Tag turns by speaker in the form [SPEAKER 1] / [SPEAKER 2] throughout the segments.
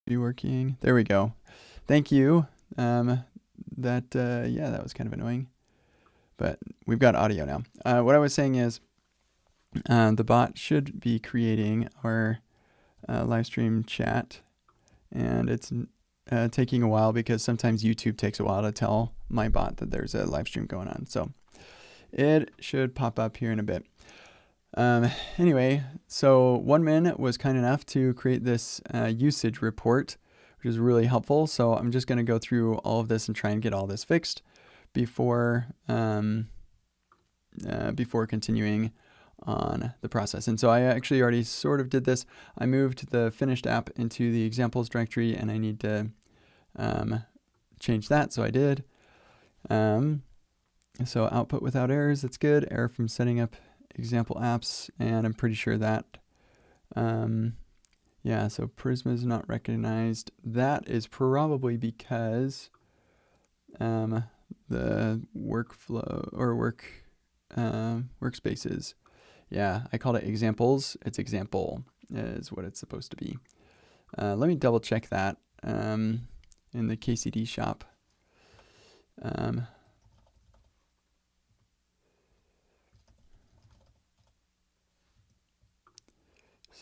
[SPEAKER 1] be working. There we go. Thank you. Yeah, that was kind of annoying, but we've got audio now. What I was saying is the bot should be creating our live stream chat, and it's taking a while because sometimes YouTube takes a while to tell my bot that there's a live stream going on. So it should pop up here in a bit. Anyway, so OneMin was kind enough to create this usage report, which is really helpful. So I'm just going to go through all of this and try and get all this fixed before continuing on the process. And so I actually already sort of did this. I moved the finished app into the examples directory, and I need to change that. So I did. So output without errors, that's good. Error from setting up example apps, and I'm pretty sure that, yeah, so Prisma is not recognized. That is probably because the workflow or workspaces. Yeah, I called it examples. It's example is what it's supposed to be. Let me double check that in the KCD shop.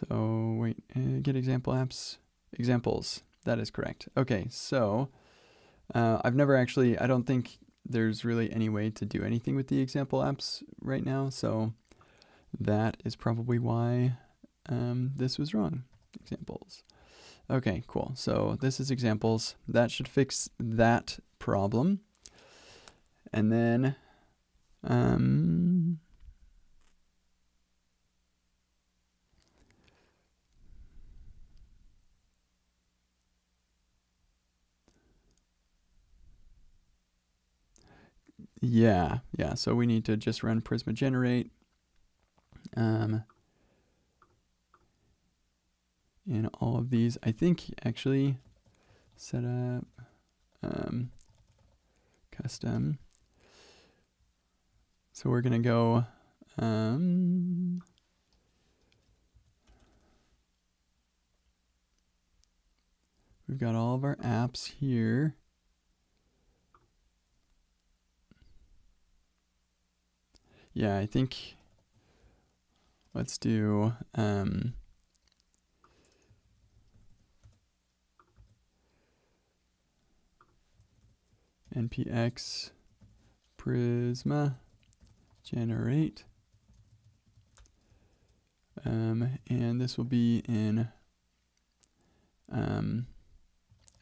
[SPEAKER 1] So wait, get example apps, examples. That is correct. Okay, so I've never actually, I don't think there's really any way to do anything with the example apps right now. So that is probably why this was wrong. Examples. Okay, cool. So this is examples. That should fix that problem. And then yeah, so we need to just run Prisma generate. In all of these, I think actually set up custom. So we're gonna go we've got all of our apps here. Yeah, I think let's do npx prisma generate, and this will be in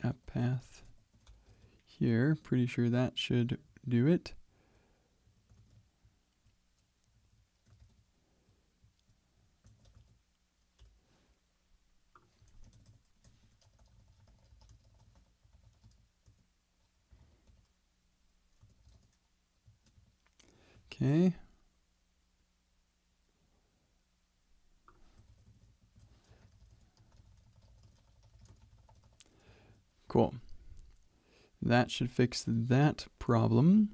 [SPEAKER 1] app path here. Pretty sure that should do it. Okay. Cool. That should fix that problem.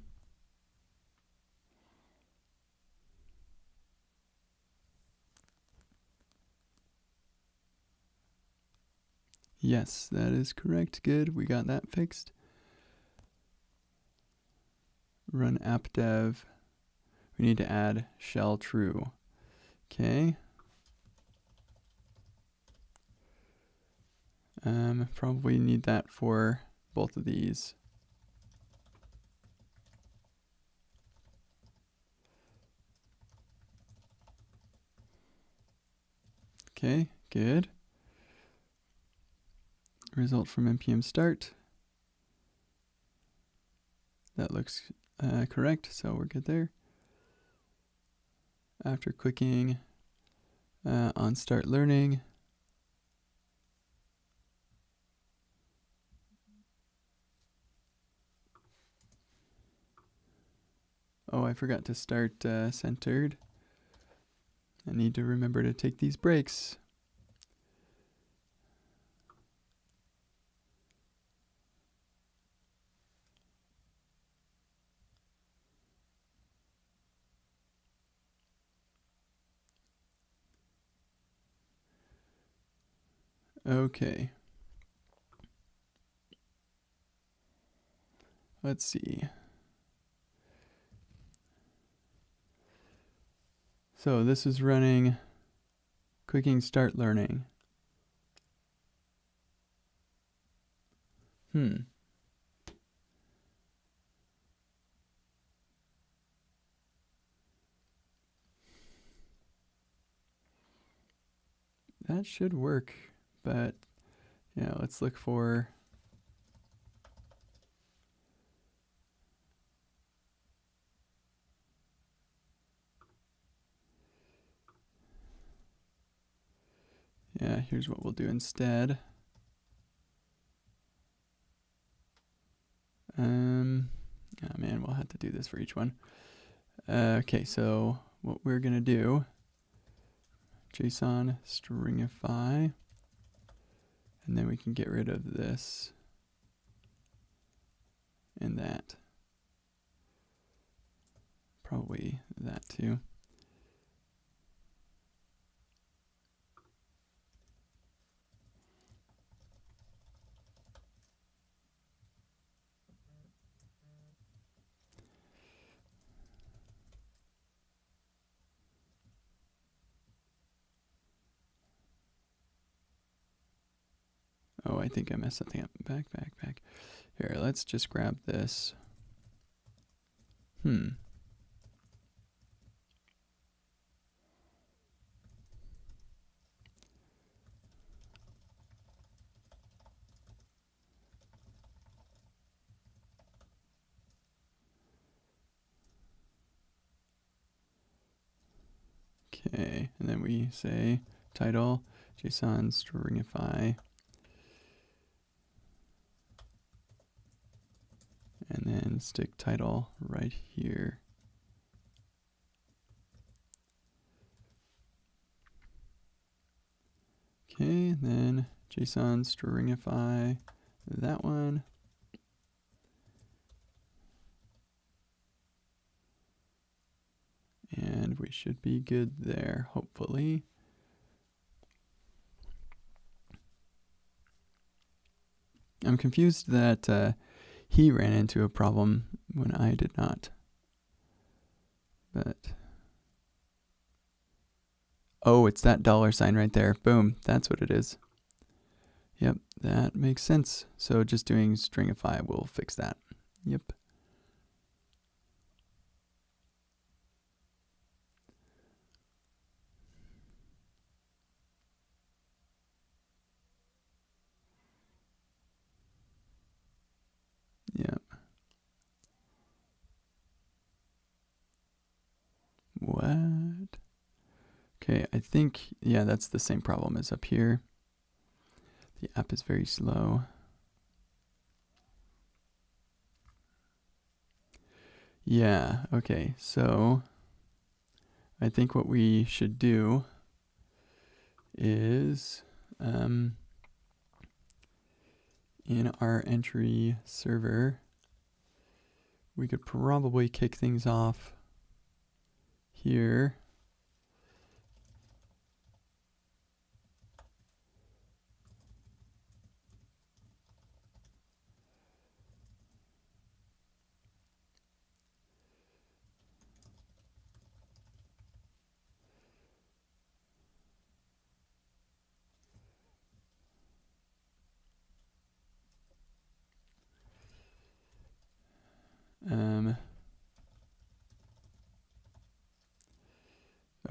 [SPEAKER 1] Yes, that is correct. Good. We got that fixed. Run app dev. We need to add shell true. Okay. Probably need that for both of these. Okay, good. Result from npm start. That looks correct, so we're good there. After clicking on start learning, oh, I forgot to start centered. I need to remember to take these breaks. Okay. let's see. So this is running clicking start learning. That should work, but yeah, let's look for here's what we'll do instead. Oh man, we'll have to do this for each one. Okay, so what we're gonna do, JSON stringify, and then we can get rid of this and that. Probably that too. Oh, I think I messed something up. Back. Here, let's just grab this. Okay, and then we say title, JSON stringify, and then stick title right here. Okay, and then JSON stringify that one. And we should be good there, hopefully. I'm confused that he ran into a problem when I did not. But oh, it's that $sign right there. Boom, that's what it is. Yep, that makes sense. So just doing stringify will fix that. Yep. Yep. What? Okay, I think, yeah, that's the same problem as up here. The app is very slow. Yeah, okay, so I think what we should do is in our entry server, we could probably kick things off here.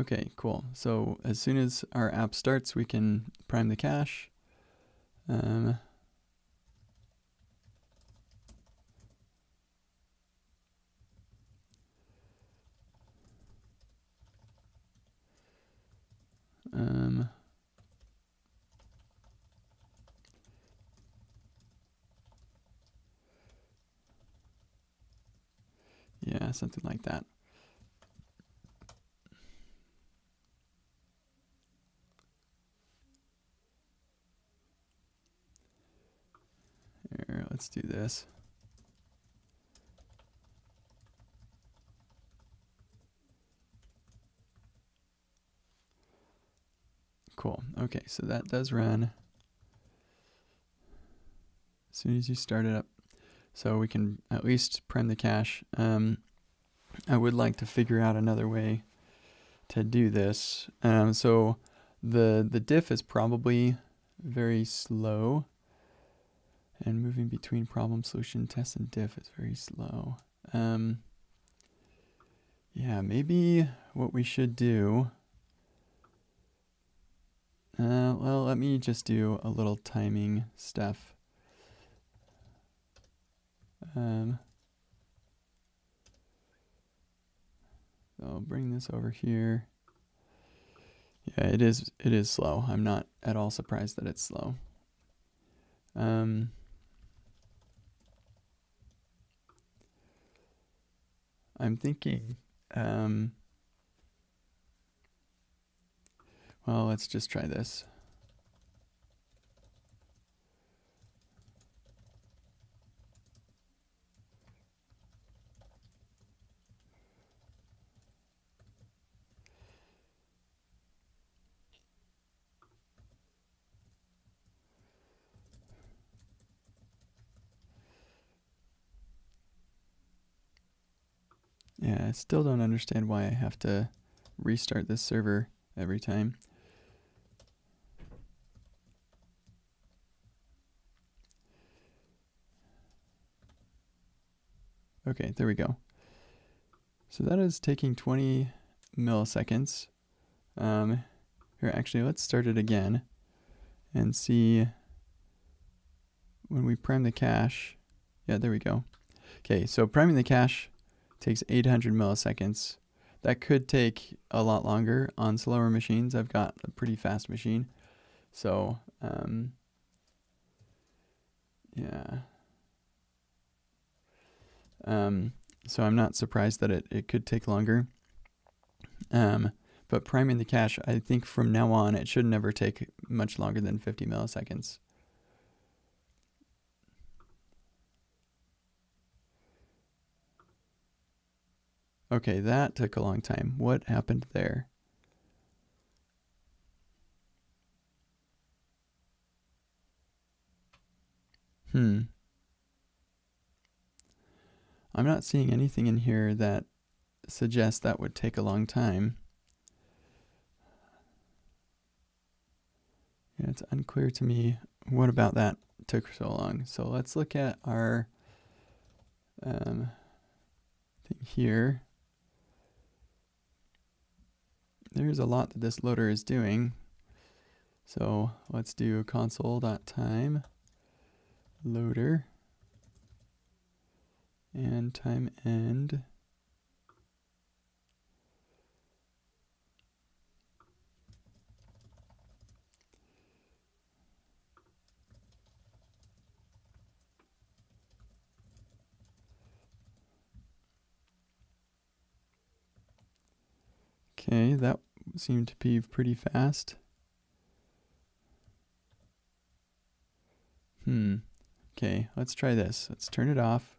[SPEAKER 1] Okay, cool. So as soon as our app starts, we can prime the cache. Yeah, something like that. Here, let's do this. Cool. Okay, so that does run as soon as you start it up. so we can at least prem the cache. I would like to figure out another way to do this. So the diff is probably very slow, and moving between problem, solution, test, and diff is very slow. Yeah, maybe what we should do, well, let me just do a little timing stuff. I'll bring this over here. Yeah, it is slow. I'm not at all surprised that it's slow. I'm thinking, well, let's just try this. Yeah, I still don't understand why I have to restart this server every time. Okay, there we go. So that is taking 20 milliseconds. Here, actually, let's start it again and see when we prime the cache. Yeah, there we go. Okay, so priming the cache takes 800 milliseconds. That could take a lot longer on slower machines. I've got a pretty fast machine. So, yeah. So I'm not surprised that it could take longer. But priming the cache, I think from now on, it should never take much longer than 50 milliseconds. Okay, that took a long time. What happened there? I'm not seeing anything in here that suggests that would take a long time. Yeah, it's unclear to me what about that took so long. So let's look at our thing here. There's a lot that this loader is doing. So let's do console.time loader and time end. Okay, that seemed to be pretty fast. Okay, let's try this. Let's turn it off.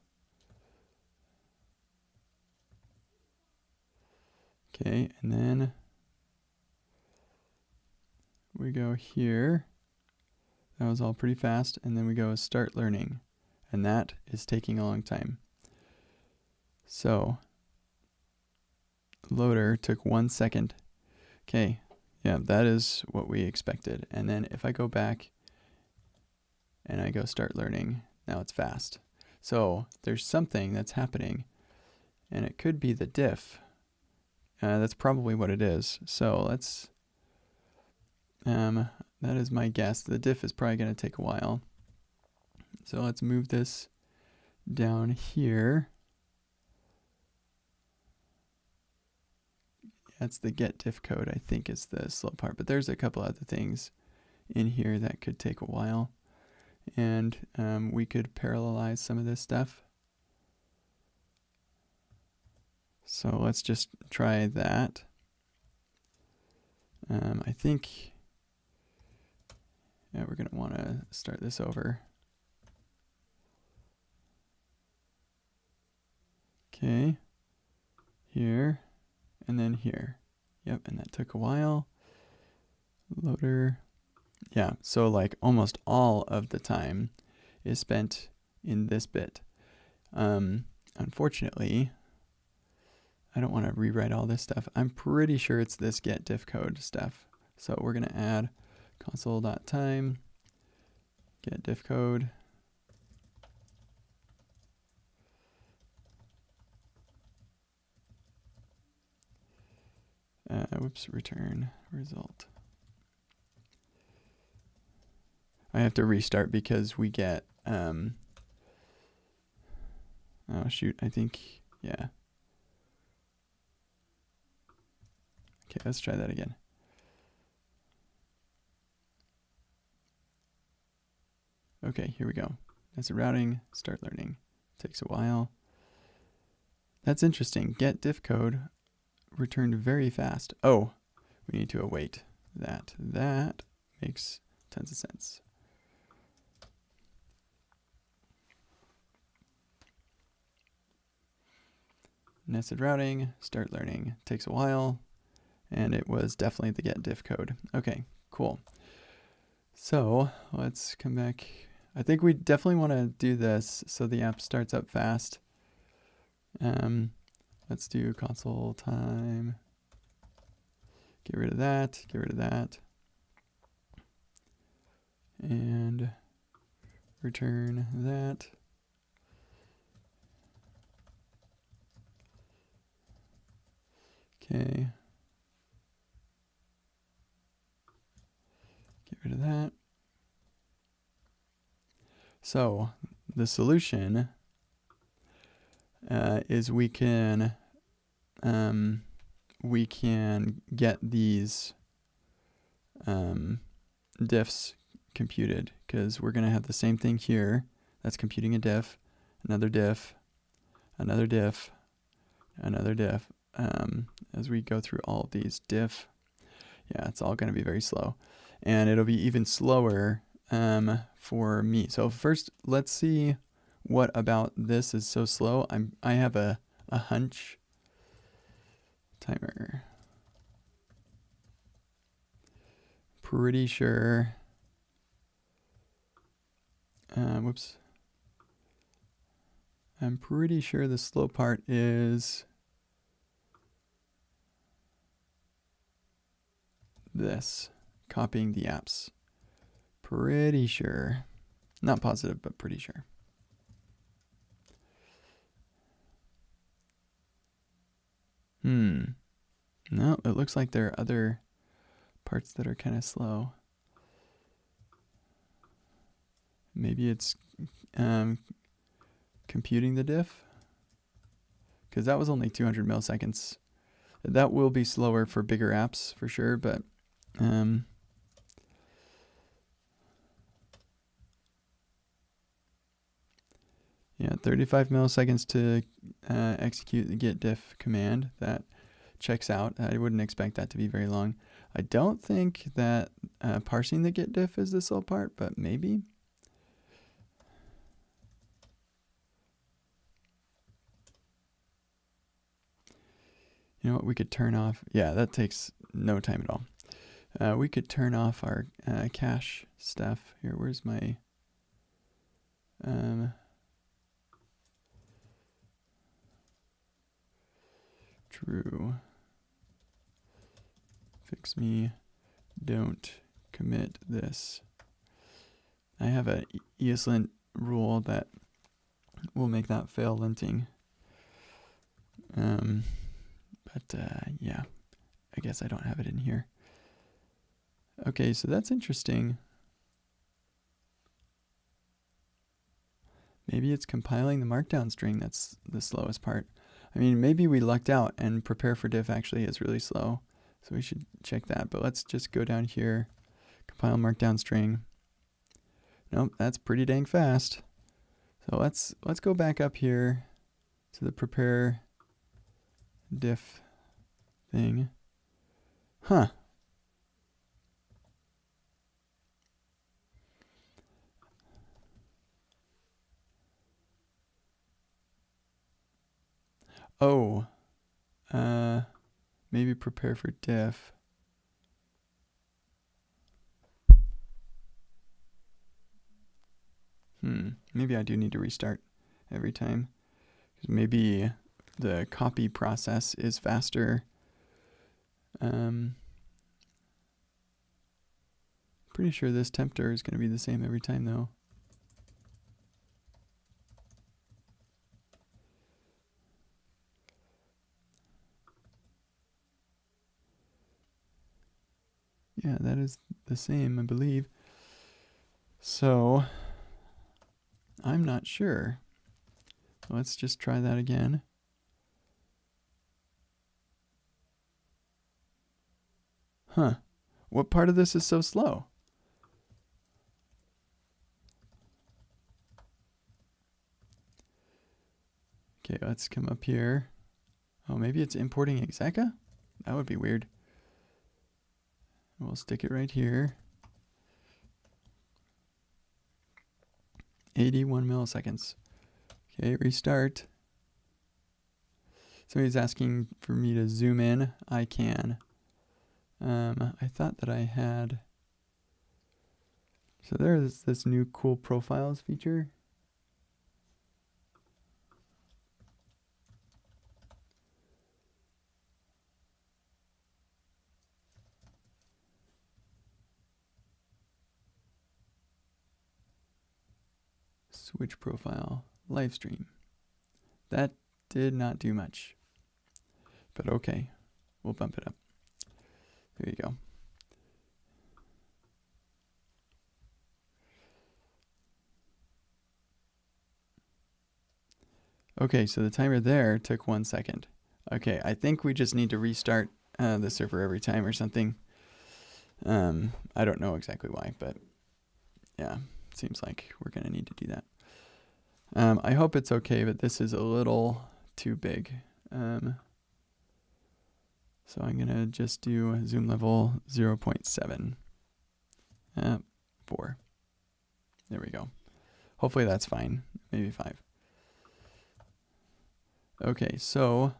[SPEAKER 1] Okay, and then we go here. That was all pretty fast. And then we go start learning. And that is taking a long time. So loader took 1 second. Okay, yeah, that is what we expected. And then if I go back and I go start learning, now it's fast. So there's something that's happening, and it could be the diff. That's probably what it is. So let's, that is my guess. The diff is probably going to take a while. So let's move this down here. That's the get diff code, I think, is the slow part. But there's a couple other things in here that could take a while. And we could parallelize some of this stuff. So let's just try that. I think, yeah, we're going to want to start this over. Okay, here, and then here. Yep, and that took a while. Loader. Yeah, so like almost all of the time is spent in this bit. Unfortunately, I don't want to rewrite all this stuff. I'm pretty sure it's this get diff code stuff. So we're going to add console.time get diff code. Return result. I have to restart because we get, oh shoot, I think, yeah. Okay, let's try that again. Okay, here we go. Nested routing, start learning. Takes a while. That's interesting. Get diff code returned very fast. Oh, we need to await that. That makes tons of sense. Nested routing, start learning. Takes a while. And it was definitely the get diff code. Okay, cool. So let's come back. I think we definitely want to do this so the app starts up fast. Let's do console time. Get rid of that, get rid of that. And return that. Okay. Get rid of that. So the solution is we can get these diffs computed, because we're going to have the same thing here. That's computing a diff, another diff, another diff, another diff. As we go through all of these diff, yeah, it's all going to be very slow. And it'll be even slower for me. So first, let's see what about this is so slow. I have a hunch. Timer. Pretty sure. Whoops. I'm pretty sure the slow part is this, copying the apps. Pretty sure. Not positive, but pretty sure. No, it looks like there are other parts that are kind of slow. Maybe it's computing the diff, because that was only 200 milliseconds. That will be slower for bigger apps for sure, but yeah, 35 milliseconds to execute the get diff command. That checks out. I wouldn't expect that to be very long. I don't think that parsing the get diff is the slow part, but maybe. You know what, we could turn off. Yeah, that takes no time at all. We could turn off our cache stuff. Here, where's my... true. Fix me. Don't commit this. I have a ESLint rule that will make that fail linting. But yeah, I guess I don't have it in here. Okay, so that's interesting. Maybe it's compiling the markdown string that's the slowest part. I mean, maybe we lucked out and prepare for diff actually is really slow. So we should check that. But let's just go down here, compile markdown string. Nope, that's pretty dang fast. So let's go back up here to the prepare diff thing. Huh. Oh, maybe prepare for diff. Maybe I do need to restart every time. Maybe the copy process is faster. Pretty sure this tempter is going to be the same every time though. Yeah, that is the same, I believe. So I'm not sure. Let's just try that again. Huh. What part of this is so slow? Okay, let's come up here. Oh, maybe it's importing Execa? That would be weird. We'll stick it right here. 81 milliseconds. Okay, restart. Somebody's asking for me to zoom in. I can. I thought that I had. So there's this new cool profiles feature. Switch profile, live stream. That did not do much. But okay, we'll bump it up. There you go. Okay, so the timer there took 1 second. Okay, I think we just need to restart the server every time or something. I don't know exactly why, but yeah, seems like we're going to need to do that. I hope it's okay, but this is a little too big. So I'm going to just do zoom level 0.7. 4. There we go. Hopefully that's fine. Maybe 5. Okay, so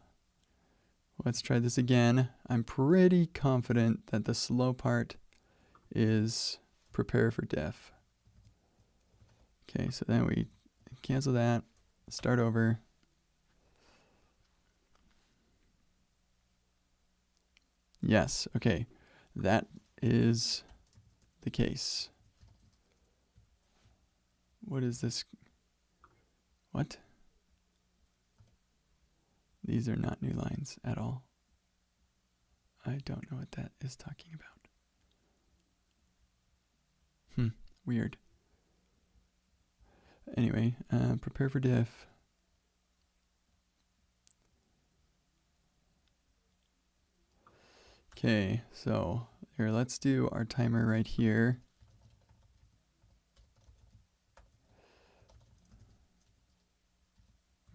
[SPEAKER 1] let's try this again. I'm pretty confident that the slow part is prepare for diff. Okay, so then we cancel that, start over. Yes, okay, that is the case. What is this? What? These are not new lines at all. I don't know what that is talking about. Weird. Anyway, prepare for diff. Okay, so here, let's do our timer right here.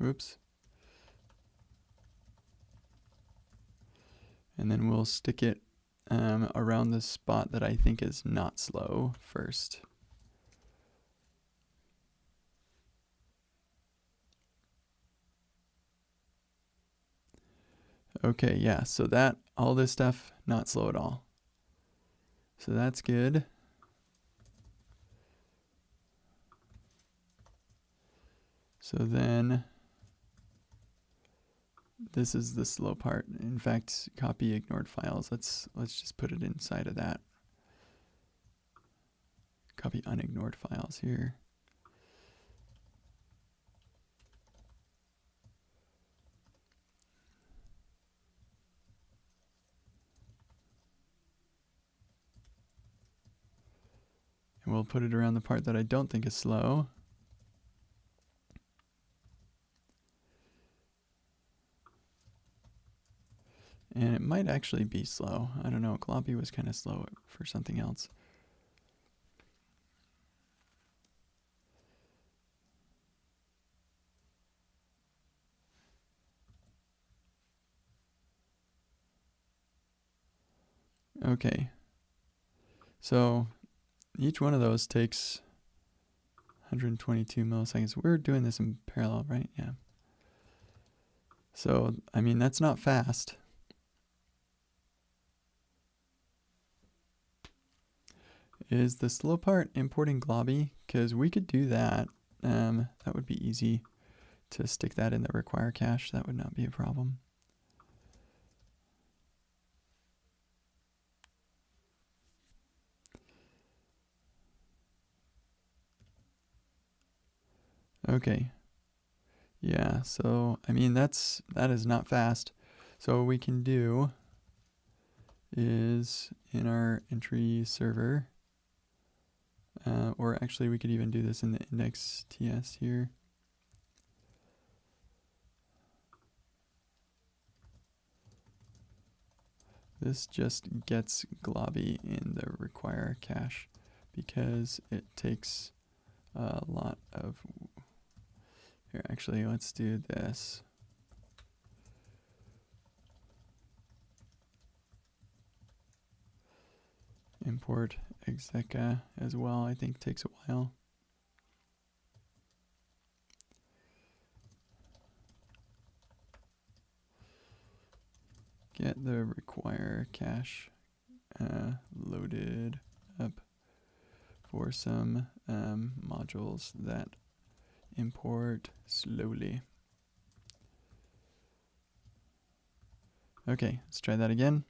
[SPEAKER 1] Oops. And then we'll stick it around the spot that I think is not slow first. Okay, yeah, so that, all this stuff, not slow at all. So that's good. So then, this is the slow part. In fact, copy ignored files. Let's just put it inside of that. Copy unignored files here. And we'll put it around the part that I don't think is slow. And it might actually be slow. I don't know. Gloppy was kind of slow for something else. Okay. So each one of those takes 122 milliseconds. We're doing this in parallel, right? Yeah. So, I mean, that's not fast. Is the slow part importing globby? Because we could do that. That would be easy. to stick that in the require cache, that would not be a problem. Okay. Yeah, so I mean that is not fast. So what we can do is in our entry server, or actually we could even do this in the index TS here. This just gets globby in the require cache because it takes a lot of, here actually let's do this. Import execa as well, I think takes a while. Get the require cache loaded up for some modules that import slowly. Okay, let's try that again.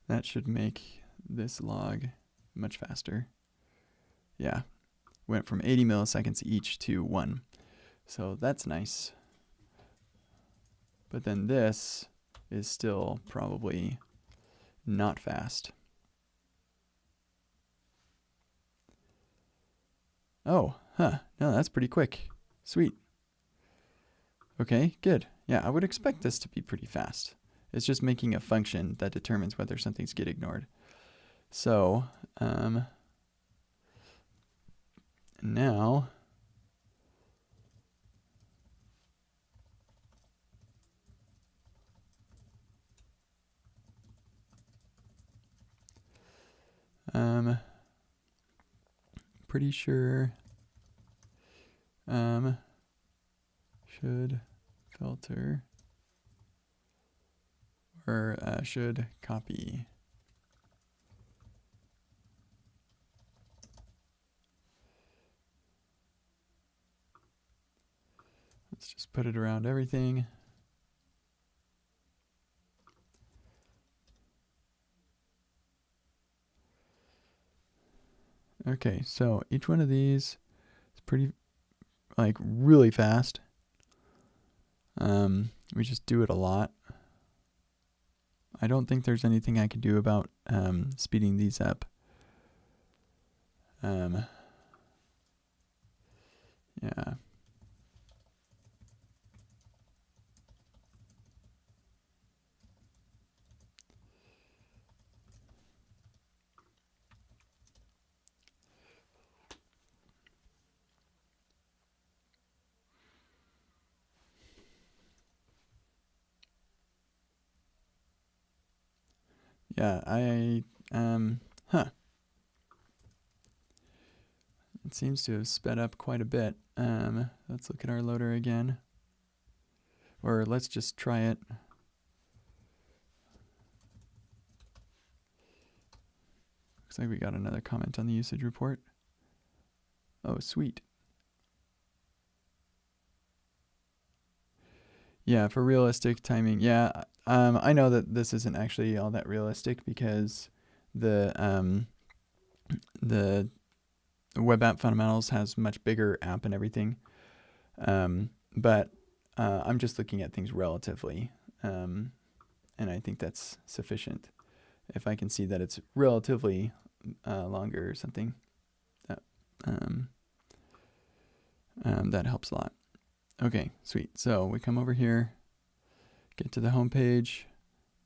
[SPEAKER 1] That should make this log much faster. Yeah, went from 80 milliseconds each to 1. So that's nice. But then this is still probably not fast. Oh, no, that's pretty quick. Sweet. Okay, good. Yeah, I would expect this to be pretty fast. It's just making a function that determines whether something's get ignored. So, now, pretty sure, should filter, or should copy. Let's just put it around everything. Okay, so each one of these is pretty, like, really fast. We just do it a lot. I don't think there's anything I can do about speeding these up. Yeah. Yeah, it seems to have sped up quite a bit. Let's look at our loader again. Or let's just try it. Looks like we got another comment on the usage report. Oh, sweet. Yeah, for realistic timing, yeah. I know that this isn't actually all that realistic because the web app fundamentals has much bigger app and everything. But I'm just looking at things relatively, and I think that's sufficient. If I can see that it's relatively longer or something, that helps a lot. Okay, sweet. So we come over here, get to the home page,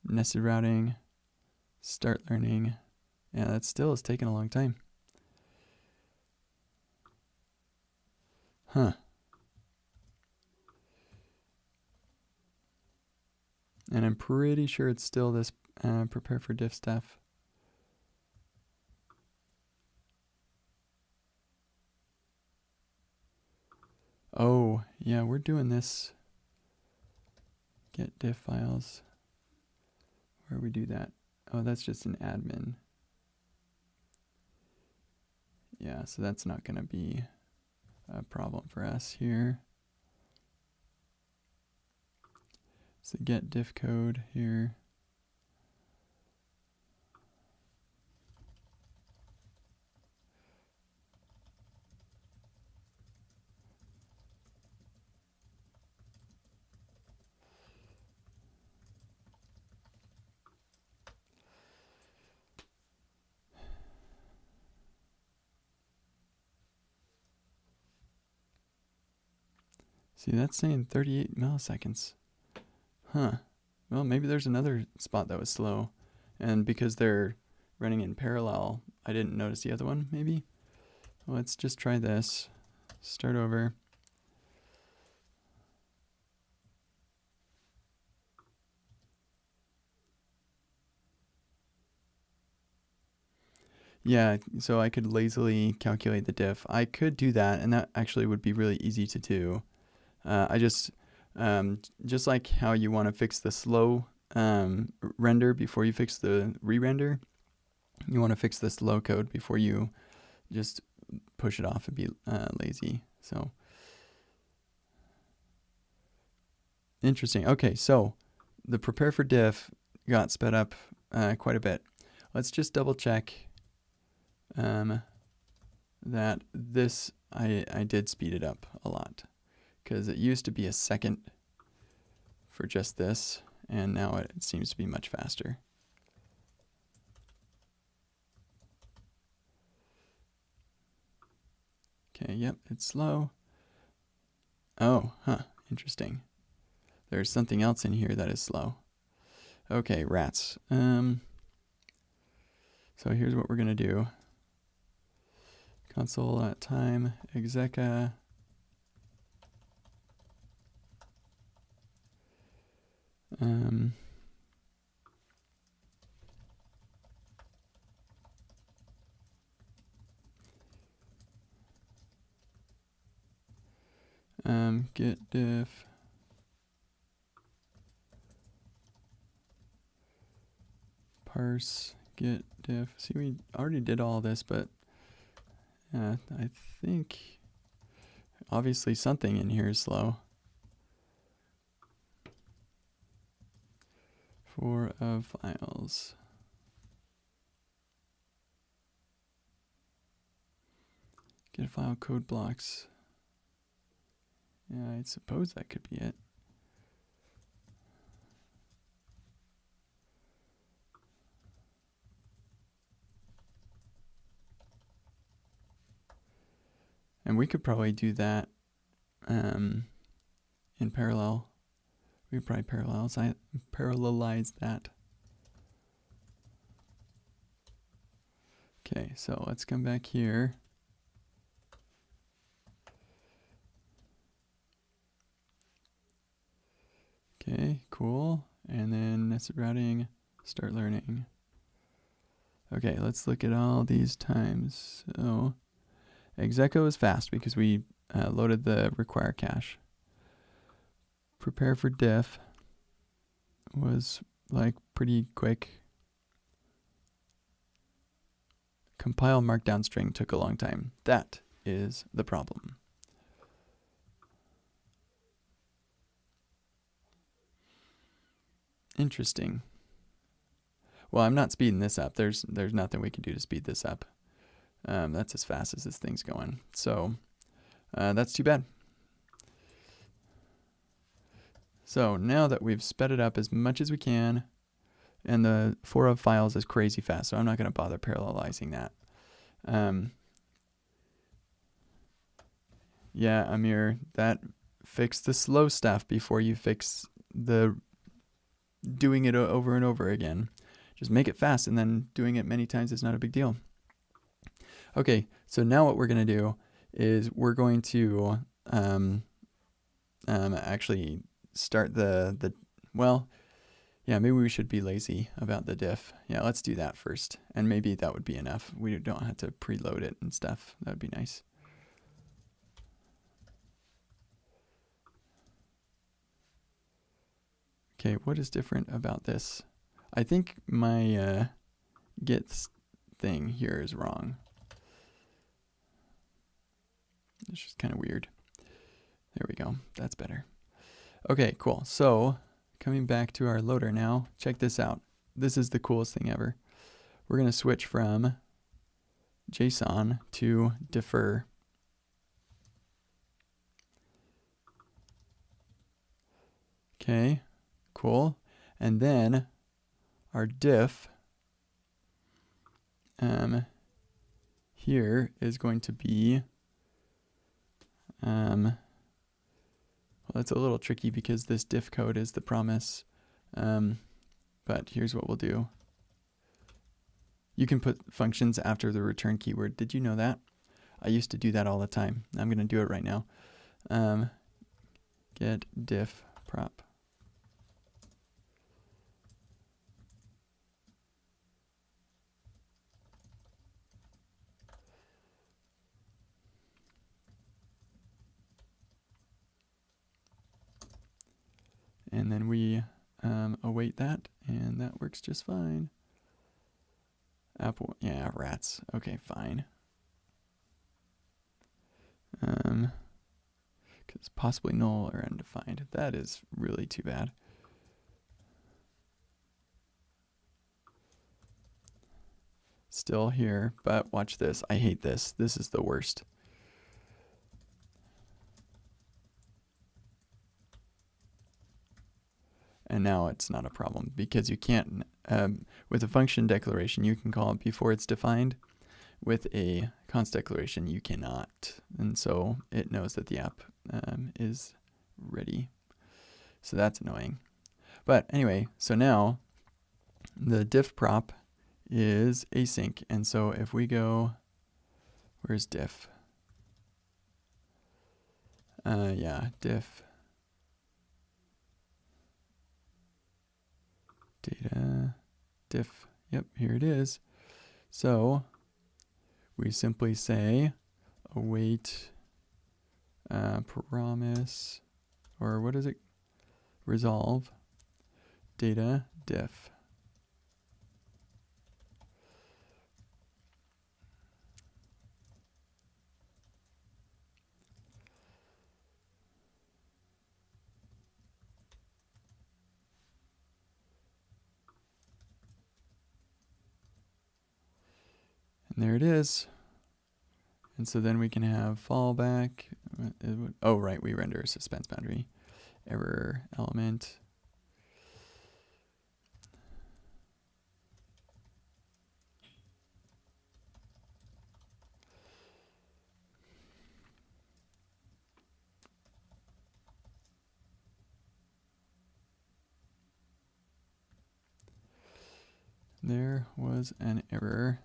[SPEAKER 1] nested routing, start learning. Yeah, that still is taking a long time. Huh. And I'm pretty sure it's still this prepare for diff stuff. Oh, yeah, we're doing this. Get diff files. Where we do that? Oh, that's just an admin. Yeah, so that's not going to be a problem for us here. It's the get diff code here. See, that's saying 38 milliseconds. Huh. Well, maybe there's another spot that was slow. And because they're running in parallel, I didn't notice the other one, maybe? Let's just try this. Start over. Yeah, so I could lazily calculate the diff. I could do that, and that actually would be really easy to do. I just like how you want to fix the slow render before you fix the re-render, you want to fix the slow code before you just push it off and be lazy. So interesting. Okay, so the prepare for diff got sped up quite a bit. Let's just double check that this, I did speed it up a lot, because it used to be a second for just this, and now it seems to be much faster. Okay, yep, it's slow. Oh, huh, interesting. There's something else in here that is slow. Okay, rats. So here's what we're gonna do. Console.time execa get diff parse get diff. See, we already did all this, but I think obviously something in here is slow. For files. Get file code blocks. Yeah, I suppose that could be it. And we could probably do that in parallel. We could probably parallelize that. Okay, so let's come back here. Okay, cool. And then nested routing, start learning. Okay, let's look at all these times. So execo is fast because we loaded the require cache. Prepare for diff was like pretty quick. Compile markdown string took a long time. That is the problem. Interesting. Well, I'm not speeding this up. There's nothing we can do to speed this up. That's as fast as this thing's going. So that's too bad. So now that we've sped it up as much as we can, and the for of files is crazy fast, so I'm not going to bother parallelizing that. Yeah, Amir, that fix the slow stuff before you fix the doing it over and over again. Just make it fast, and then doing it many times is not a big deal. Okay, so now what we're going to do is we're going to actually start the well, yeah, maybe we should be lazy about the diff. Yeah, let's do that first, and maybe that would be enough. We don't have to preload it and stuff. That would be nice. Okay, what is different about this? I think my get thing here is wrong. It's just kind of weird. There we go. That's better. Okay, cool. So coming back to our loader now, check this out. This is the coolest thing ever. We're going to switch from JSON to defer. Okay, cool. And then our diff here is going to be, well, it's a little tricky because this diff code is the promise. But here's what we'll do. You can put functions after the return keyword. Did you know that? I used to do that all the time. I'm going to do it right now. Get diff prop. And then we await that, and that works just fine. Apple, yeah, rats. Okay, fine. Because possibly null or undefined. That is really too bad. Still here, but watch this. I hate this. This is the worst. And now it's not a problem because you can't, with a function declaration, you can call it before it's defined. With a const declaration, you cannot. And so it knows that the app is ready. So that's annoying. But anyway, so now the diff prop is async. And so if we go, where's diff? Yeah, diff. Data, diff, yep, here it is. So we simply say await promise, or what is it? Resolve data diff. And there it is. And so then we can have fallback. Oh, right, we render a suspense boundary. Error element. There was an error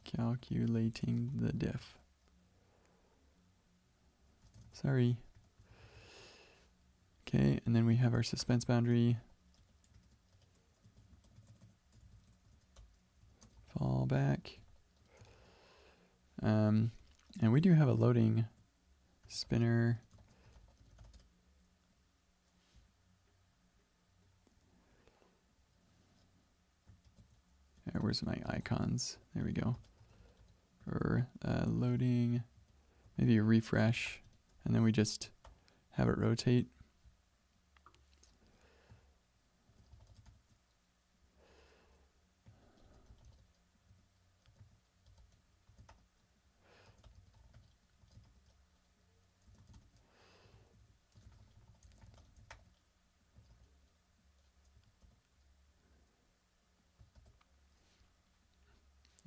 [SPEAKER 1] calculating the diff. Sorry. Okay, and then we have our suspense boundary. Fallback. And we do have a loading spinner. Where's my icons? There we go. For loading, maybe a refresh, and then we just have it rotate.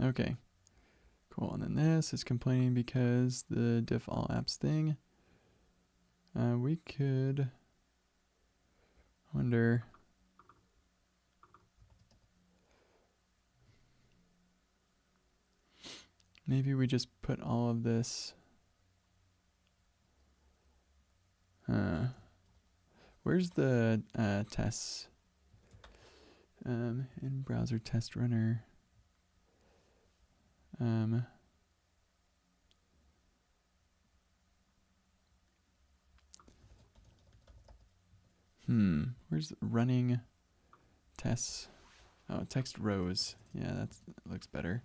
[SPEAKER 1] Okay, cool. And then this is complaining because the diff all apps thing. We could wonder. Maybe we just put all of this. Where's the tests in browser test runner? Where's running tests? Oh, text rows. Yeah, that looks better.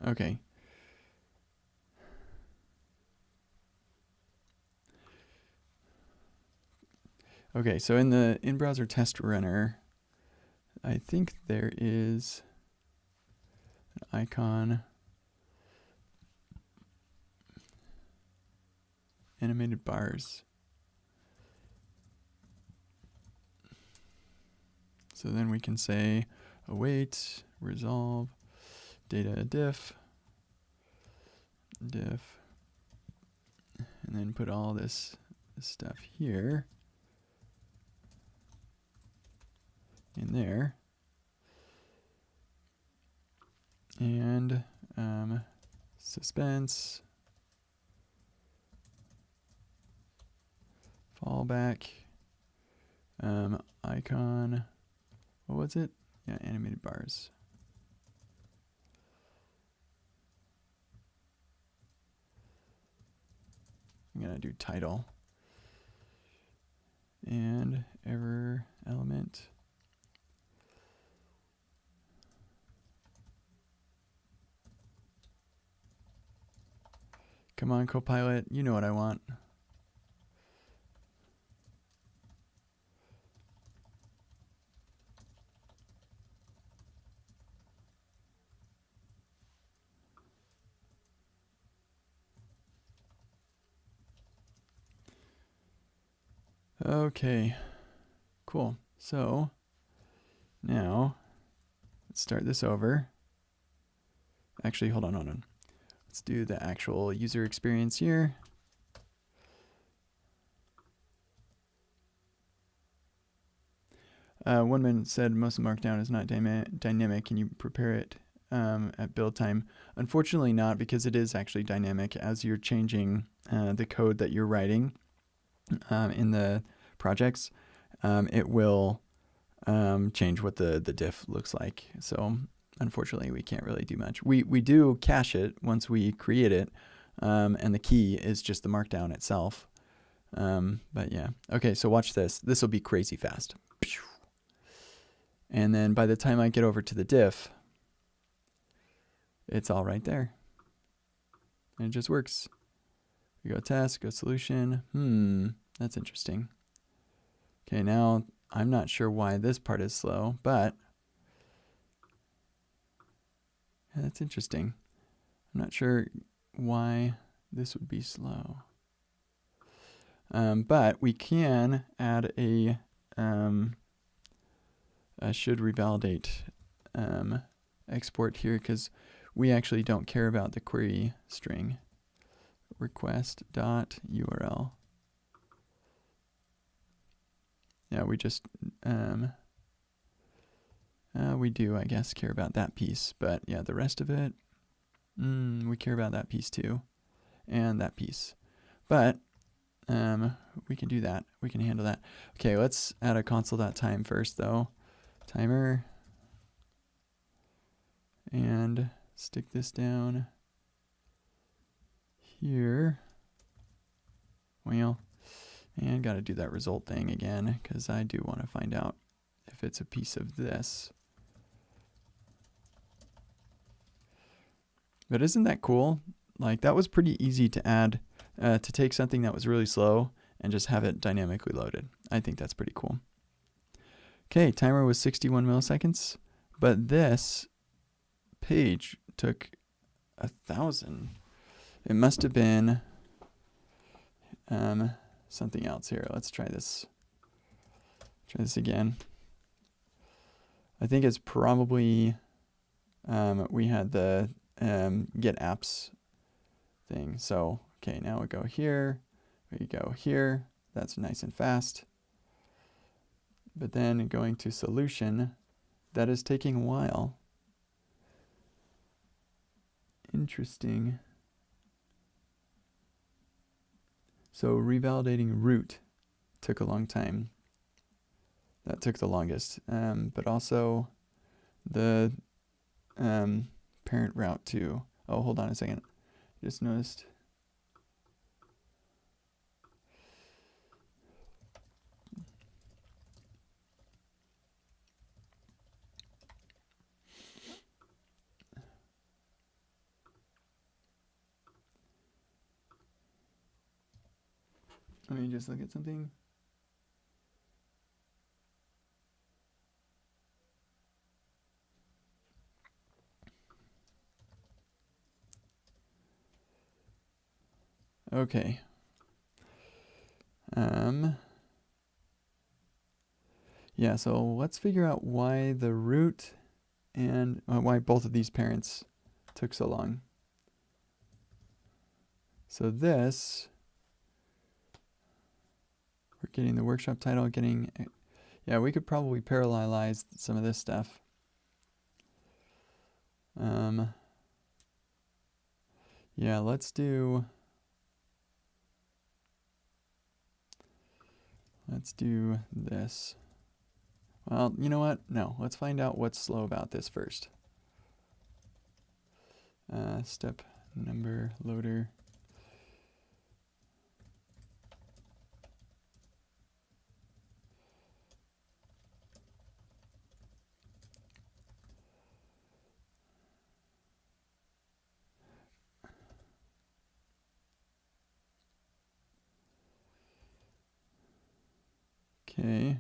[SPEAKER 1] Okay. Okay, so in the in-browser test runner, I think there is an icon, animated bars. So then we can say await, resolve, data diff, and then put all this stuff here in there. And suspense, fallback, icon, what was it? Yeah, animated bars. I'm gonna do title and error element. Come on, Copilot, you know what I want. Okay, cool. So now let's start this over. Actually, hold on. Let's do the actual user experience here. One man said most of Markdown is not dynamic. Can you prepare it at build time? Unfortunately not, because it is actually dynamic as you're changing the code that you're writing in the projects. It will change what the diff looks like. So unfortunately, we can't really do much. We do cache it once we create it, and the key is just the Markdown itself. But yeah. Okay, so watch this. This will be crazy fast. And then by the time I get over to the diff, it's all right there. And it just works. We go test, go solution. That's interesting. Okay, now I'm not sure why this part is slow, but yeah, that's interesting. I'm not sure why this would be slow. But we can add a should revalidate export here, because we actually don't care about the query string. Request.url. Yeah, we just we do, I guess, care about that piece, but yeah, the rest of it, we care about that piece too, and that piece. But we can do that. We can handle that. Okay, let's add a console.time first, though. Timer. And stick this down here. Well, and got to do that result thing again, because I do want to find out if it's a piece of this. But isn't that cool? Like, that was pretty easy to add, to take something that was really slow and just have it dynamically loaded. I think that's pretty cool. Okay, timer was 61 milliseconds, but this page took 1,000. It must have been something else here. Let's try this. Try this again. I think it's probably we had the get apps thing. So okay, now we go here. We go here. That's nice and fast. But then going to solution, that is taking a while. Interesting. So revalidating root took a long time. That took the longest. But also the parent route too. Oh, hold on a second. Just noticed. Let me just look at something. Okay. Yeah, so let's figure out why the root and why both of these parents took so long. So this, we're getting the workshop title, yeah, we could probably parallelize some of this stuff. Yeah, let's do this. Well, you know what? No, let's find out what's slow about this first. Step number loader. Okay,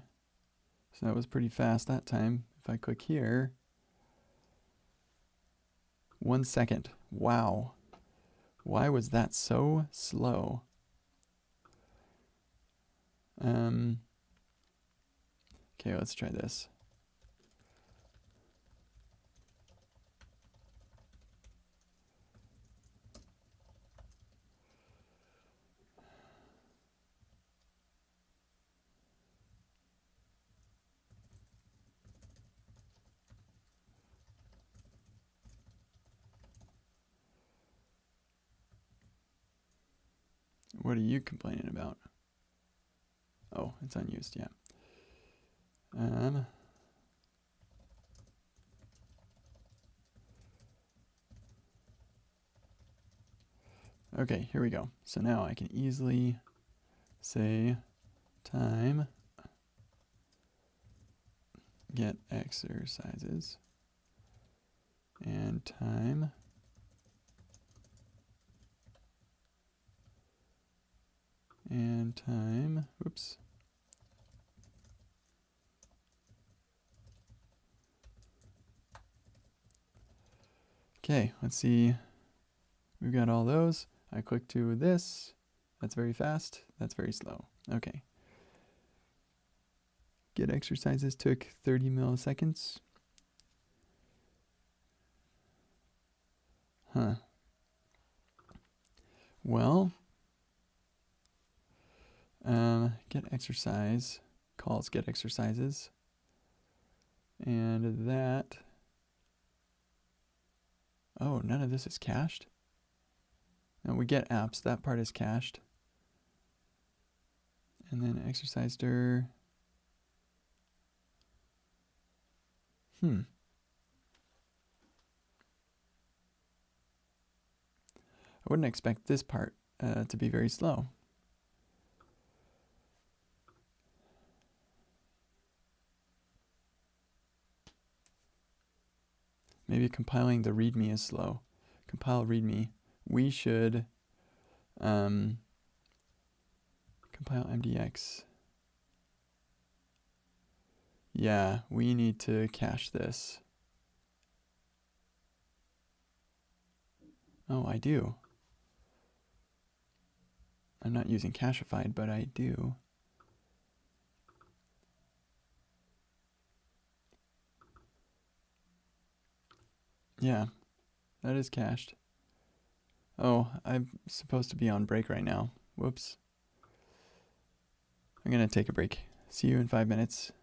[SPEAKER 1] so that was pretty fast that time. If I click here, 1 second. Wow. Why was that so slow? Okay, let's try this. What are you complaining about? Oh, it's unused, yeah. Okay, here we go. So now I can easily say time get exercises and time oops. Okay, let's see. We've got all those. I click to this. That's very fast. That's very slow. Okay. Get exercises took 30 milliseconds. Huh. Well, get exercise calls get exercises. And that, oh, none of this is cached? No, we get apps, that part is cached. And then exercise dir. I wouldn't expect this part to be very slow. Maybe compiling the README is slow. Compile README. We should compile MDX. Yeah, we need to cache this. Oh, I do. I'm not using Cachefied, but I do. Yeah, that is cached. Oh, I'm supposed to be on break right now. Whoops. I'm going to take a break. See you in 5 minutes.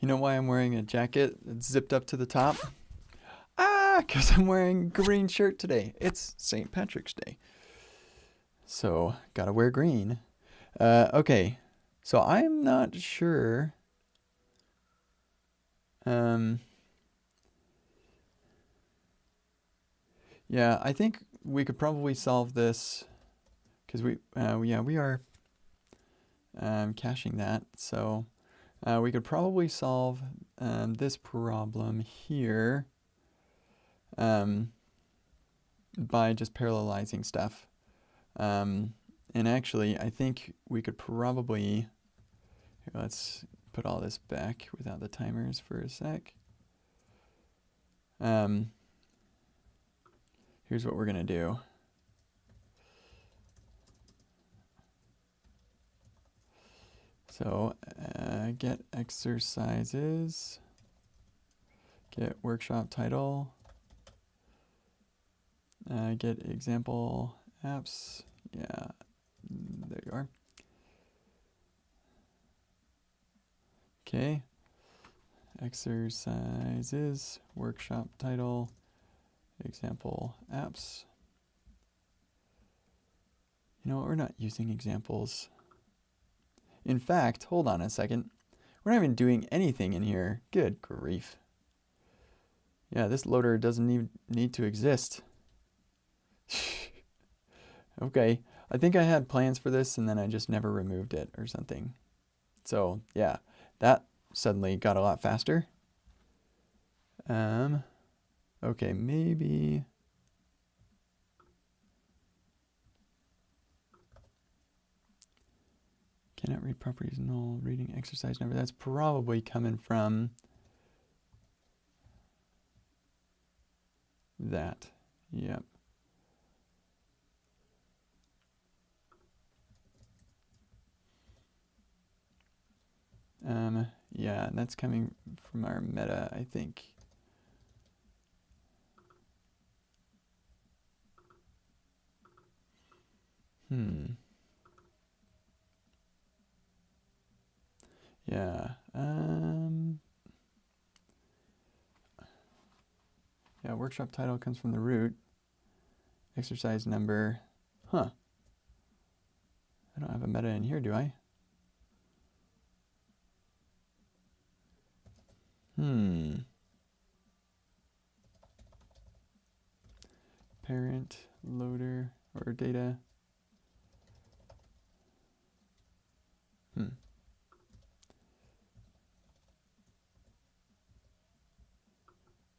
[SPEAKER 1] You know why I'm wearing a jacket that's zipped up to the top? Because I'm wearing a green shirt today. It's St. Patrick's Day. So, gotta wear green. Okay, so I'm not sure. Yeah, I think we could probably solve this because we are caching that. So we could probably solve this problem here by just parallelizing stuff. And actually, I think we could probably, here, let's put all this back without the timers for a sec. Here's what we're going to do. So get exercises, get workshop title, get example apps. Yeah, there you are. Okay, exercises, workshop title, example apps. You know what, we're not using examples. In fact, hold on a second. We're not even doing anything in here. Good grief. Yeah, this loader doesn't even need to exist. Okay, I think I had plans for this and then I just never removed it or something. So yeah, that suddenly got a lot faster. Okay, maybe. Cannot read properties, null, reading exercise number. That's probably coming from that. Yep. Yeah, and that's coming from our meta, I think. Yeah. Yeah, workshop title comes from the root. Exercise number. Huh. I don't have a meta in here, do I? Parent, loader, or data.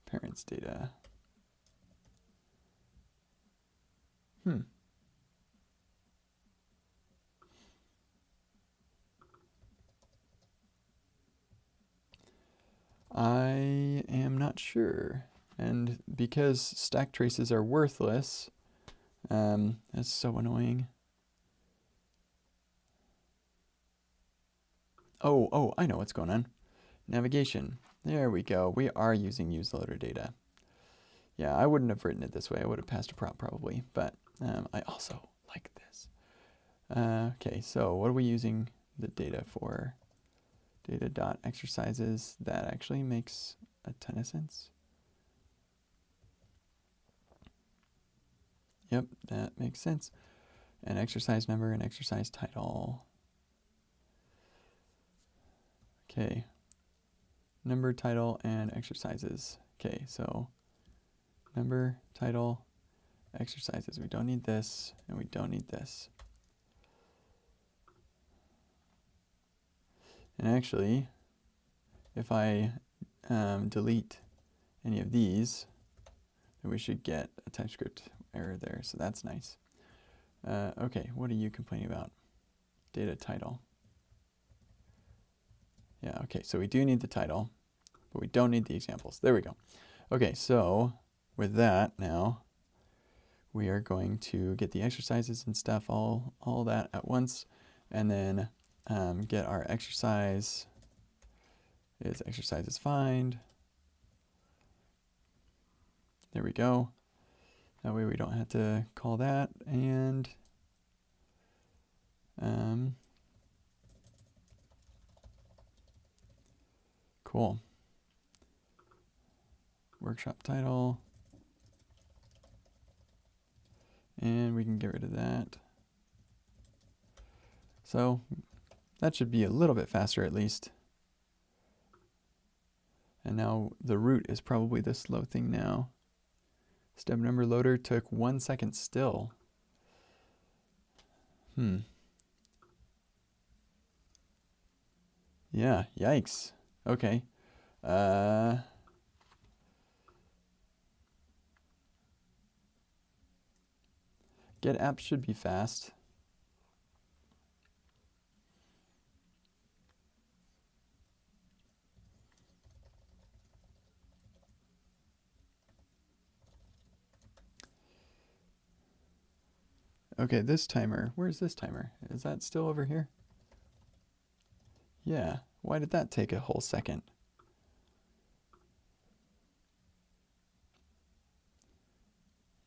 [SPEAKER 1] Parents data. I am not sure. And because stack traces are worthless, that's so annoying. Oh, I know what's going on. Navigation. There we go. We are using use loader data. Yeah, I wouldn't have written it this way. I would have passed a prop probably, but I also like this. Okay, so what are we using the data for? Data.exercises. That actually makes a ton of sense. Yep, that makes sense. An exercise number and exercise title. Okay. Number, title, and exercises. Okay, so number, title, exercises. We don't need this, and we don't need this. And actually, if I delete any of these, then we should get a TypeScript error there, so that's nice. Okay, what are you complaining about? Data title. Yeah, okay, so we do need the title, but we don't need the examples. There we go. Okay, so with that now, we are going to get the exercises and stuff, all that at once, and then get our exercise is exercises find. There we go. That way we don't have to call that, and cool. Cool. Workshop title. And we can get rid of that. So that should be a little bit faster at least. And now the root is probably the slow thing now. Step number loader took 1 second still. Yeah, yikes. Okay. Get apps should be fast. Okay, this timer. Where's this timer? Is that still over here? Yeah. Why did that take a whole second?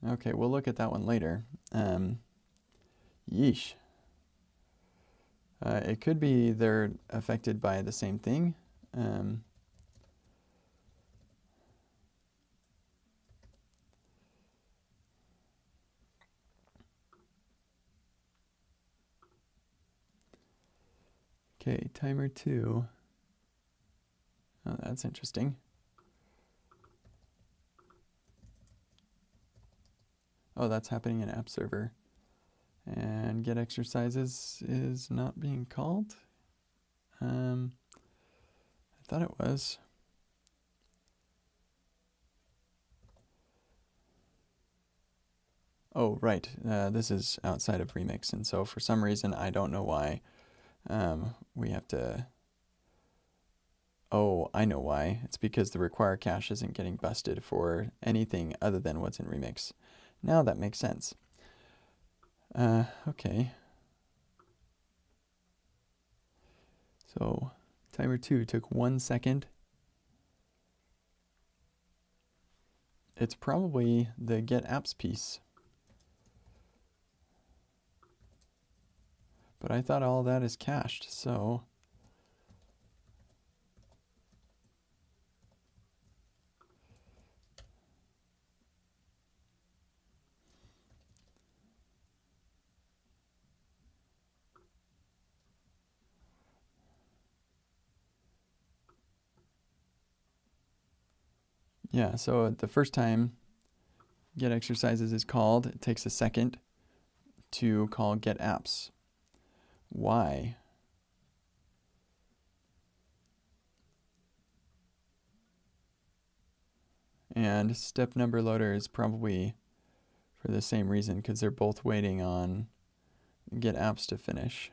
[SPEAKER 1] Okay, we'll look at that one later. Yeesh. It could be they're affected by the same thing. Okay, timer 2. Oh, that's interesting. Oh, that's happening in app server. And get exercises is not being called. I thought it was. Oh, right. This is outside of Remix, and so for some reason, I don't know why, we have to... Oh, I know why. It's because the require cache isn't getting busted for anything other than what's in Remix. Now that makes sense. Okay. So timer 2 took 1 second. It's probably the get apps piece. But I thought all that is cached, so... Yeah, so the first time get exercises is called, it takes a second to call get apps. Why? And step number loader is probably for the same reason, because they're both waiting on get apps to finish.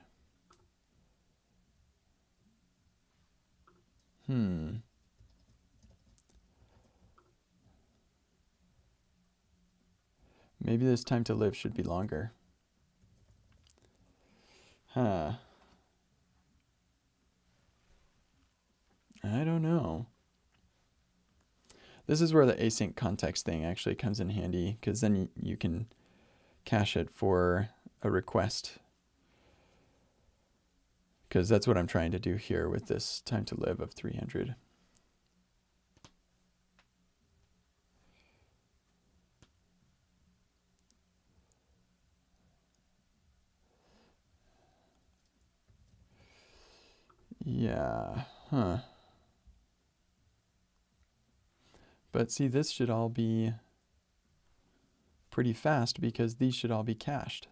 [SPEAKER 1] Maybe this time to live should be longer. I don't know. This is where the async context thing actually comes in handy, because then you can cache it for a request. Because that's what I'm trying to do here with this time to live of 300. Yeah, But see, this should all be pretty fast because these should all be cached.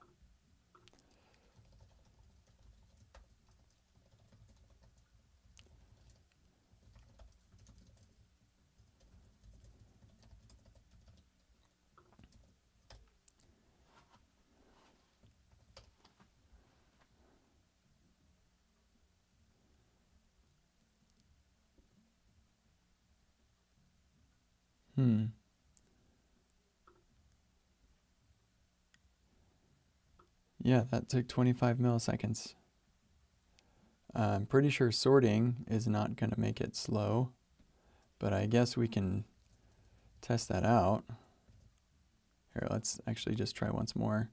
[SPEAKER 1] Yeah, that took 25 milliseconds. I'm pretty sure sorting is not going to make it slow, but I guess we can test that out. Here, let's actually just try once more.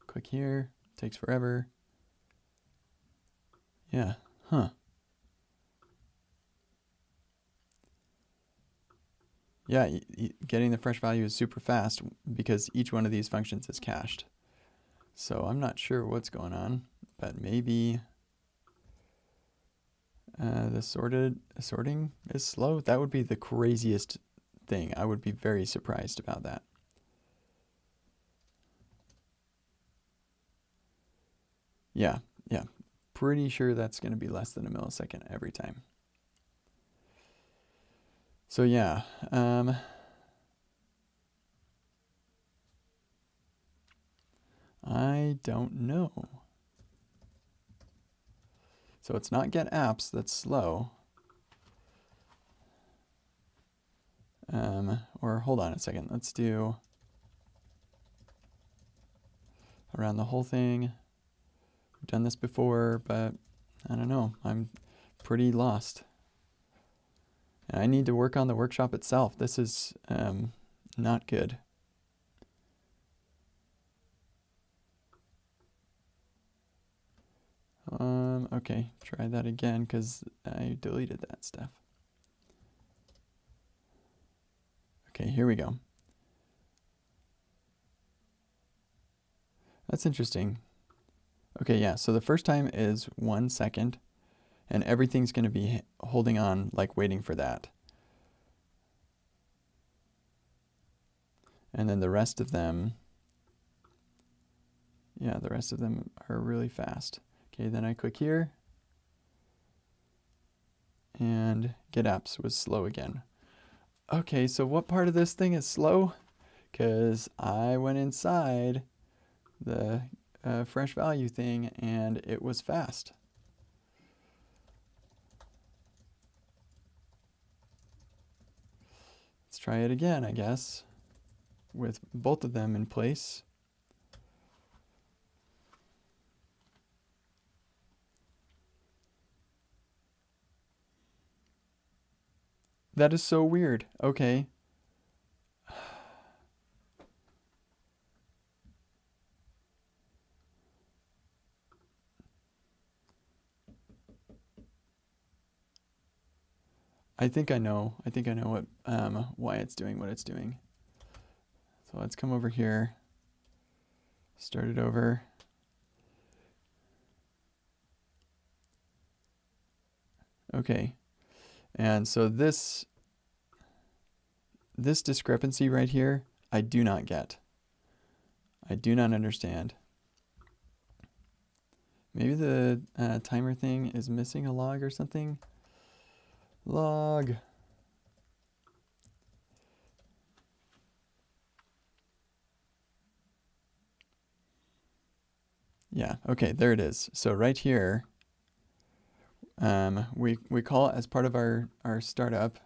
[SPEAKER 1] Click here, takes forever. Yeah, yeah, getting the fresh value is super fast because each one of these functions is cached. So I'm not sure what's going on, but maybe the sorting is slow. That would be the craziest thing. I would be very surprised about that. Yeah, pretty sure that's going to be less than a millisecond every time. So yeah, I don't know. So it's not get apps that's slow. Or hold on a second, let's do around the whole thing. We've done this before, but I don't know, I'm pretty lost. And I need to work on the workshop itself. This is not good. Okay, try that again because I deleted that stuff. Okay, here we go. That's interesting. Okay, yeah, so the first time is 1 second, and everything's going to be holding on, like waiting for that. And then the rest of them, yeah, the rest of them are really fast. Okay, then I click here, and get apps was slow again. Okay, so what part of this thing is slow? Because I went inside the fresh value thing and it was fast. Let's try it again, I guess, with both of them in place. That is so weird. Okay. I think I know what why it's doing what it's doing. So let's come over here. Start it over. Okay. And so this discrepancy right here, I do not get. I do not understand. Maybe the timer thing is missing a log or something. Log. Yeah, okay, there it is. So right here, we call it as part of our startup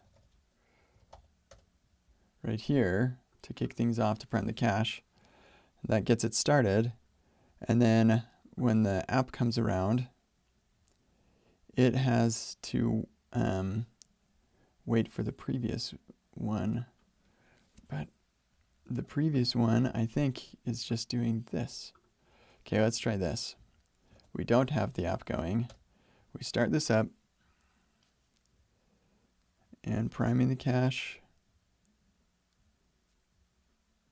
[SPEAKER 1] right here to kick things off to print the cache. That gets it started. And then when the app comes around, it has to wait for the previous one. But the previous one, I think, is just doing this. Okay, let's try this. We don't have the app going. We start this up and priming the cache.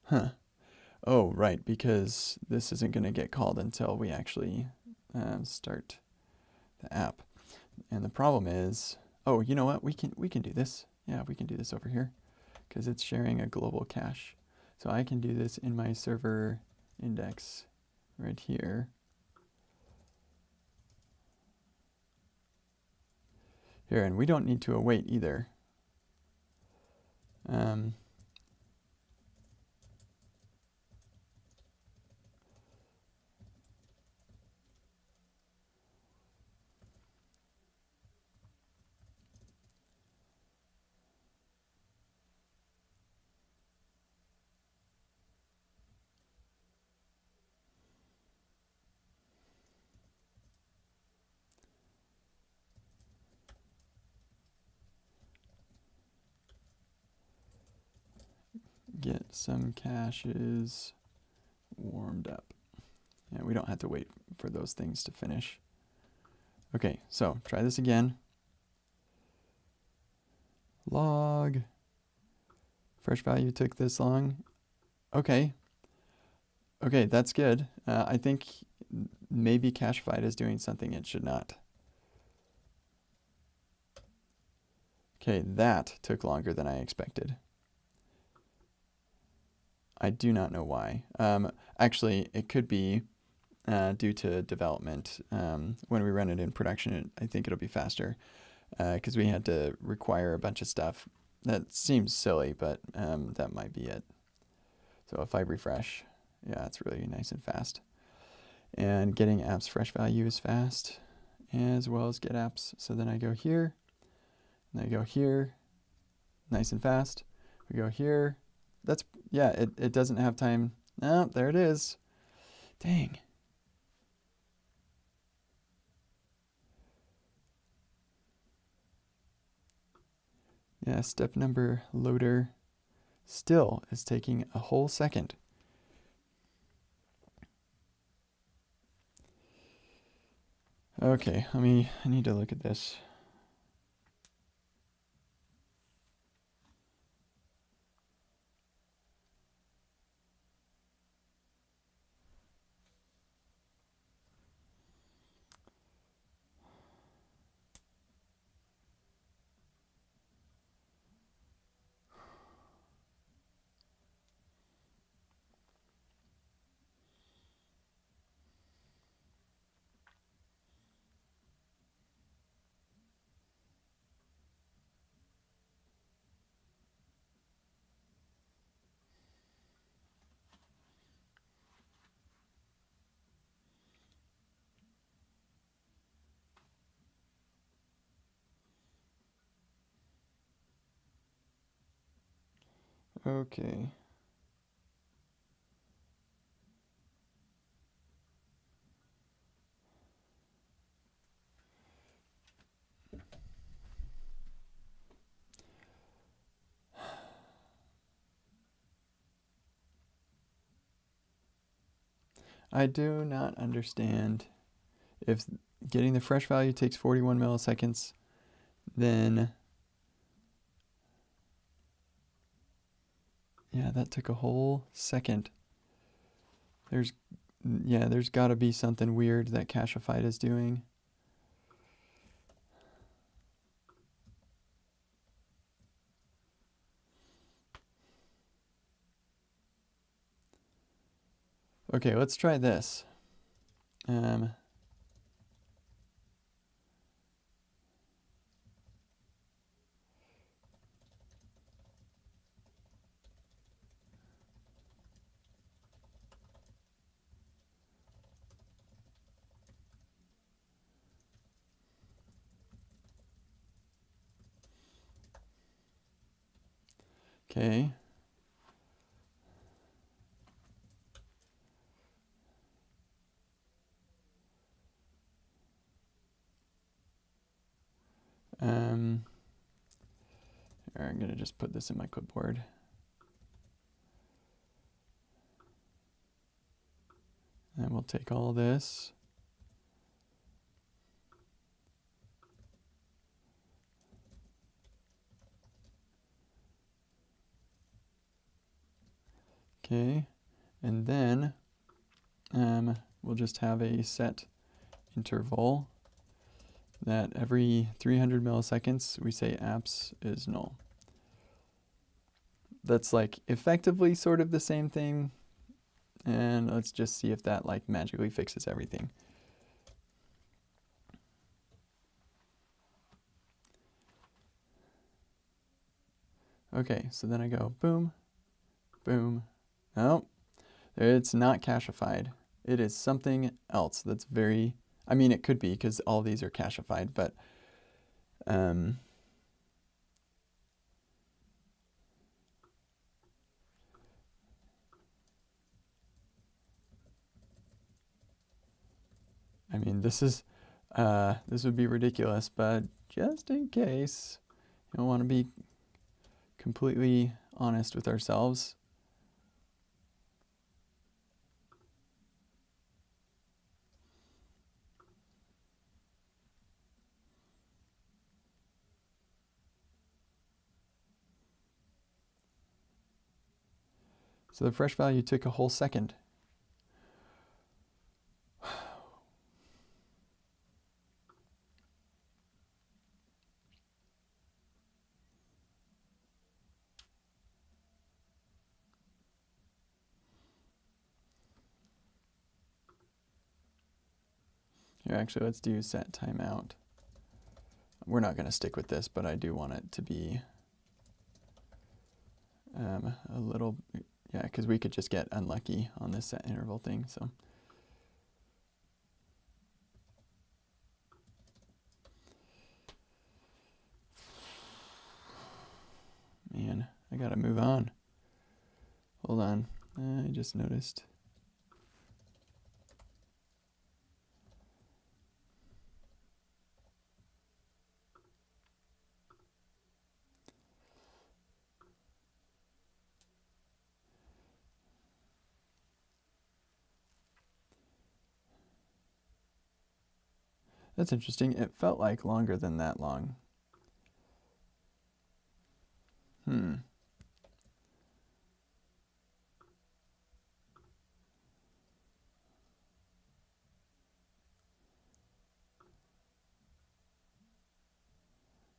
[SPEAKER 1] Huh. Oh, right, because this isn't going to get called until we actually start the app. And the problem is, oh, you know what? We can do this. Yeah, we can do this over here because it's sharing a global cache. So I can do this in my server index right here. Here, and we don't need to await either. Get some caches warmed up. Yeah, we don't have to wait for those things to finish. Okay, so try this again. Log. Fresh value took this long. Okay. Okay, that's good. I think maybe Cachefied is doing something it should not. Okay, that took longer than I expected. I do not know why. Actually, it could be due to development. When we run it in production, I think it'll be faster because we had to require a bunch of stuff. That seems silly, but that might be it. So if I refresh, yeah, it's really nice and fast. And getting apps fresh value is fast, as well as get apps. So then I go here, and I go here, nice and fast. We go here. That's, yeah, it doesn't have time. Oh, there it is. Dang. Yeah, step number loader still is taking a whole second. Okay, I need to look at this. Okay. I do not understand if getting the fresh value takes 41 milliseconds, then yeah, that took a whole second. There's got to be something weird that Cachefied is doing. Okay, let's try this. Okay. Here, I'm going to just put this in my clipboard. And we'll take all this. Okay, and then we'll just have a set interval that every 300 milliseconds we say apps is null. That's like effectively sort of the same thing, and let's just see if that like magically fixes everything. Okay, so then I go boom, boom. No, it's not cachefied. It is something else that's very, I mean, it could be because all these are cachefied, but I mean, this would be ridiculous, but just in case you don't want to be completely honest with ourselves. So the fresh value took a whole second. Here, actually, let's do set timeout. We're not going to stick with this, but I do want it to be a little, yeah, because we could just get unlucky on this set interval thing. So man, I got to move on. Hold on. I just noticed. That's interesting. It felt like longer than that long.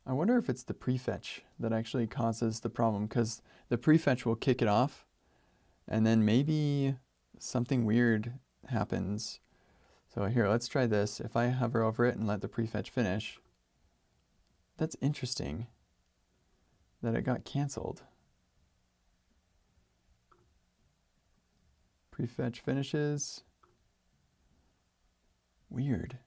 [SPEAKER 1] I wonder if it's the prefetch that actually causes the problem, because the prefetch will kick it off, and then maybe something weird happens. So here, let's try this. If I hover over it and let the prefetch finish, that's interesting that it got canceled. Prefetch finishes. Weird.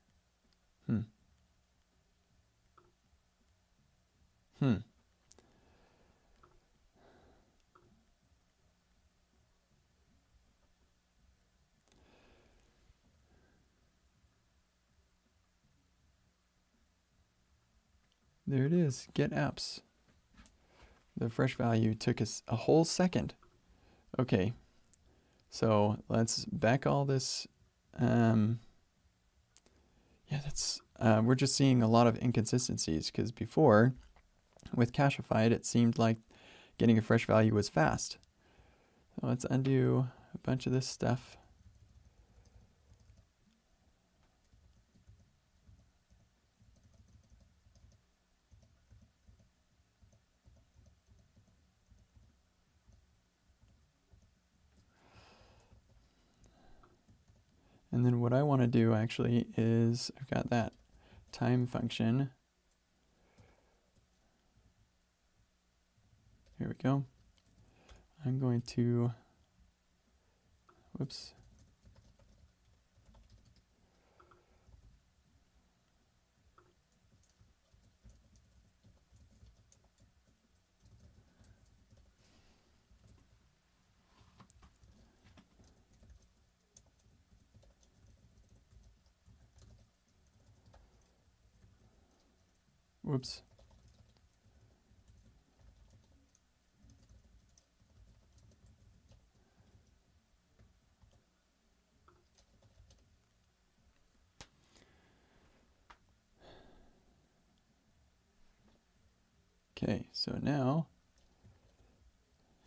[SPEAKER 1] There it is, get apps. The fresh value took us a whole second. Okay, so let's back all this. Yeah, that's we're just seeing a lot of inconsistencies, because before, with Cachefied, it seemed like getting a fresh value was fast. So let's undo a bunch of this stuff. And then what I want to do actually is, I've got that time function. Here we go. I'm going to, whoops. Whoops. Okay, so now,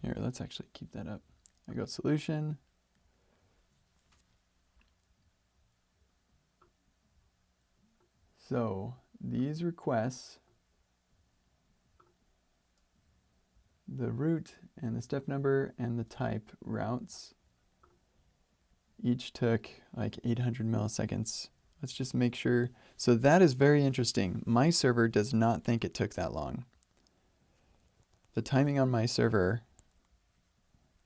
[SPEAKER 1] here, let's actually keep that up. I go solution. So these requests, the root and the step number and the type routes, each took like 800 milliseconds. Let's just make sure. So that is very interesting. My server does not think it took that long. The timing on my server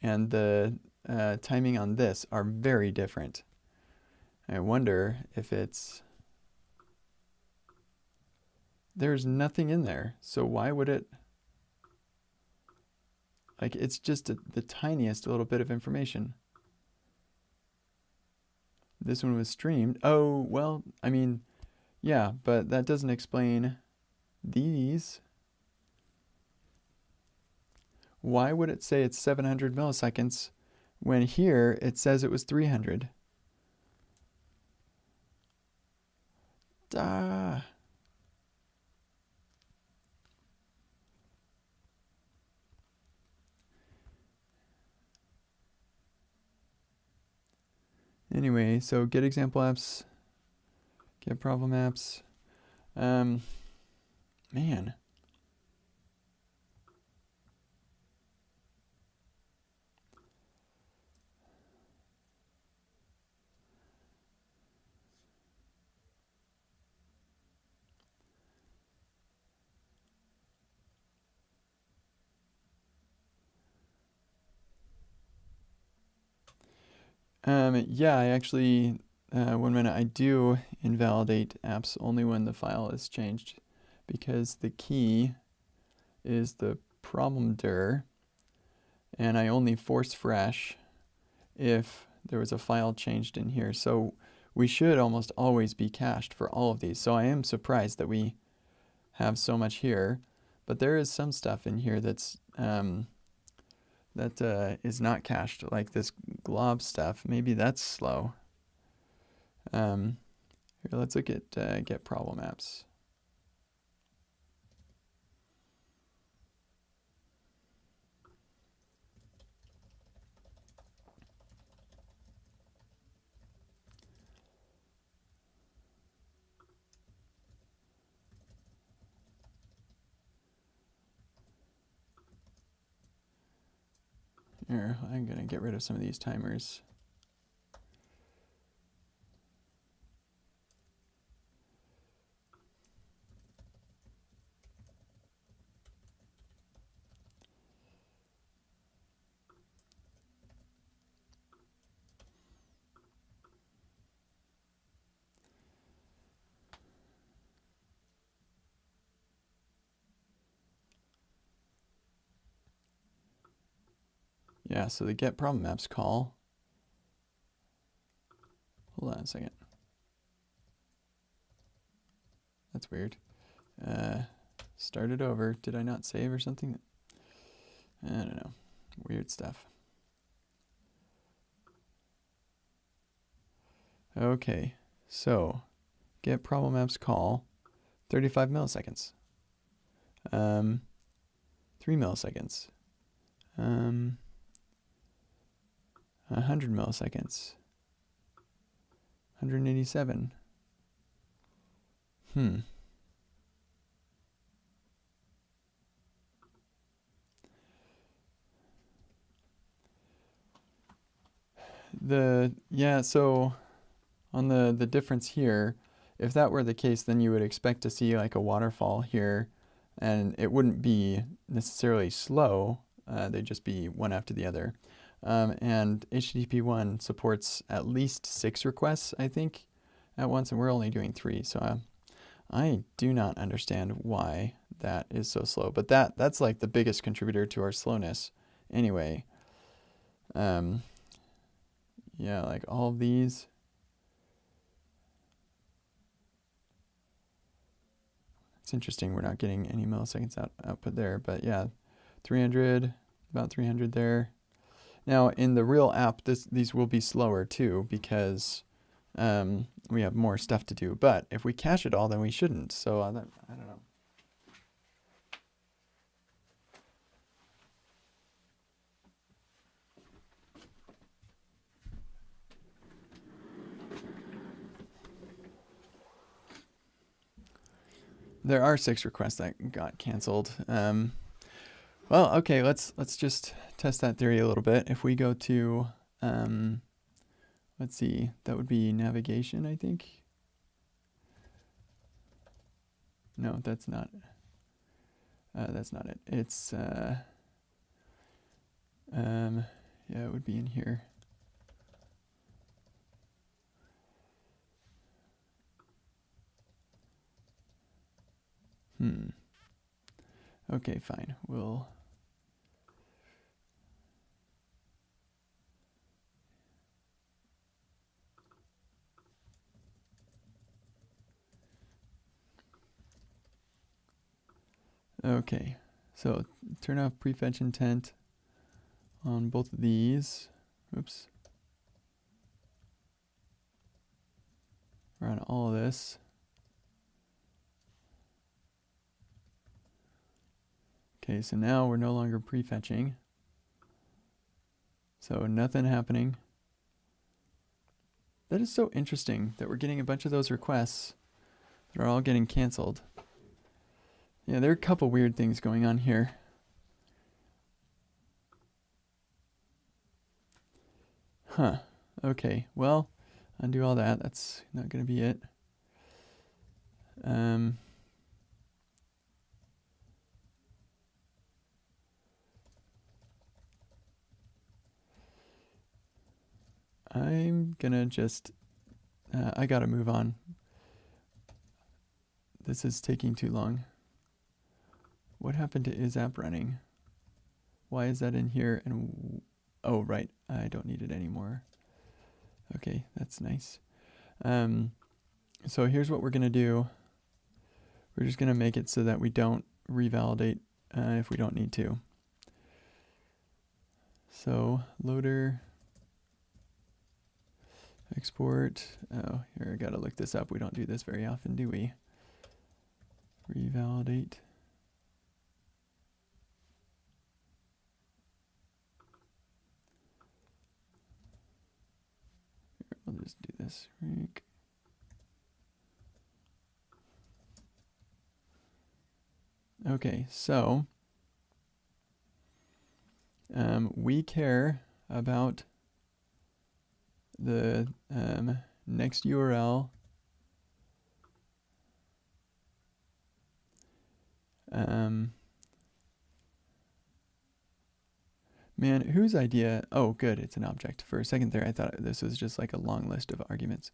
[SPEAKER 1] and the timing on this are very different. I wonder if it's, there's nothing in there. So why would it, like, it's just the tiniest little bit of information. This one was streamed. Oh, well, I mean, yeah, but that doesn't explain these. Why would it say it's 700 milliseconds when here it says it was 300? Duh. Anyway, so get example apps, get problem apps. Man. Yeah, I actually, one minute, I do invalidate apps only when the file is changed, because the key is the problem dir, and I only force fresh if there was a file changed in here. So we should almost always be cached for all of these. So I am surprised that we have so much here, but there is some stuff in here that's is not cached, like this glob stuff. Maybe that's slow. Here, let's look at get problem apps. Here, I'm gonna get rid of some of these timers. Yeah, so the get problem apps call. Hold on a second. That's weird. Start it over. Did I not save or something? I don't know. Weird stuff. Okay, so get problem apps call, 35 milliseconds. 3 milliseconds. 100 milliseconds. 187. So on the difference here, if that were the case, then you would expect to see like a waterfall here, and it wouldn't be necessarily slow. They'd just be one after the other. And HTTP 1 supports at least 6 requests, I think, at once, and we're only doing 3. So I do not understand why that is so slow. But that's like the biggest contributor to our slowness anyway. Yeah, like all of these. It's interesting we're not getting any milliseconds output there, but yeah, 300, about 300 there. Now in the real app, these will be slower too, because we have more stuff to do. But if we cache it all, then we shouldn't. So I don't know. There are 6 requests that got canceled. Well, okay, let's just test that theory a little bit. If we go to, let's see, that would be navigation, I think. No, that's not it. It's, yeah, it would be in here. Okay, fine. Okay, so turn off prefetch intent on both of these. Oops. Run all of this. Okay, so now we're no longer prefetching. So nothing happening. That is so interesting that we're getting a bunch of those requests that are all getting canceled. Yeah, there are a couple weird things going on here. Huh. Okay, well, undo all that. That's not going to be it. I'm going to just, I got to move on. This is taking too long. What happened to is app running? Why is that in here? And oh, right, I don't need it anymore. Okay, that's nice. So here's what we're going to do. We're just going to make it so that we don't revalidate if we don't need to. So loader, export. Oh, here, I got to look this up. We don't do this very often, do we? Revalidate. Here, I'll just do this. Okay, so we care about the next URL. Man, whose idea? Oh, good, it's an object. For a second there, I thought this was just like a long list of arguments.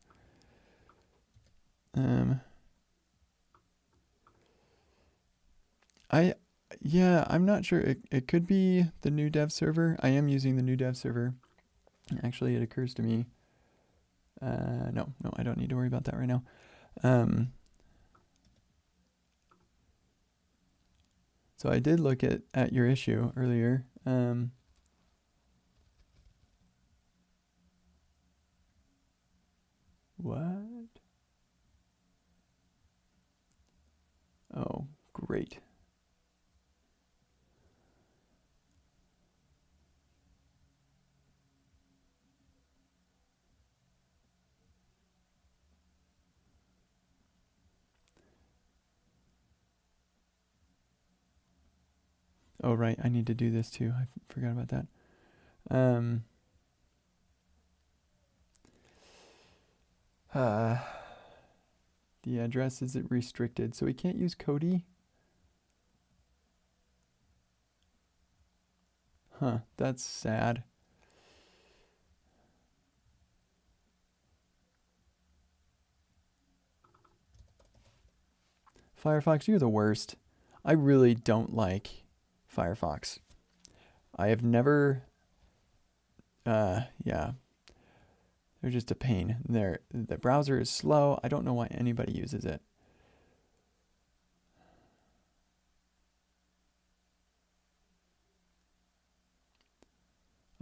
[SPEAKER 1] Yeah, I'm not sure. It could be the new dev server. I am using the new dev server. Actually, it occurs to me. No, I don't need to worry about that right now. So I did look at your issue earlier. What? Oh, great. Oh, right, I need to do this too. I forgot about that. The address is restricted, so we can't use Cody. Huh, that's sad. Firefox, you're the worst. I really don't like Firefox. I have never, yeah, they're just a pain. The browser is slow. I don't know why anybody uses it.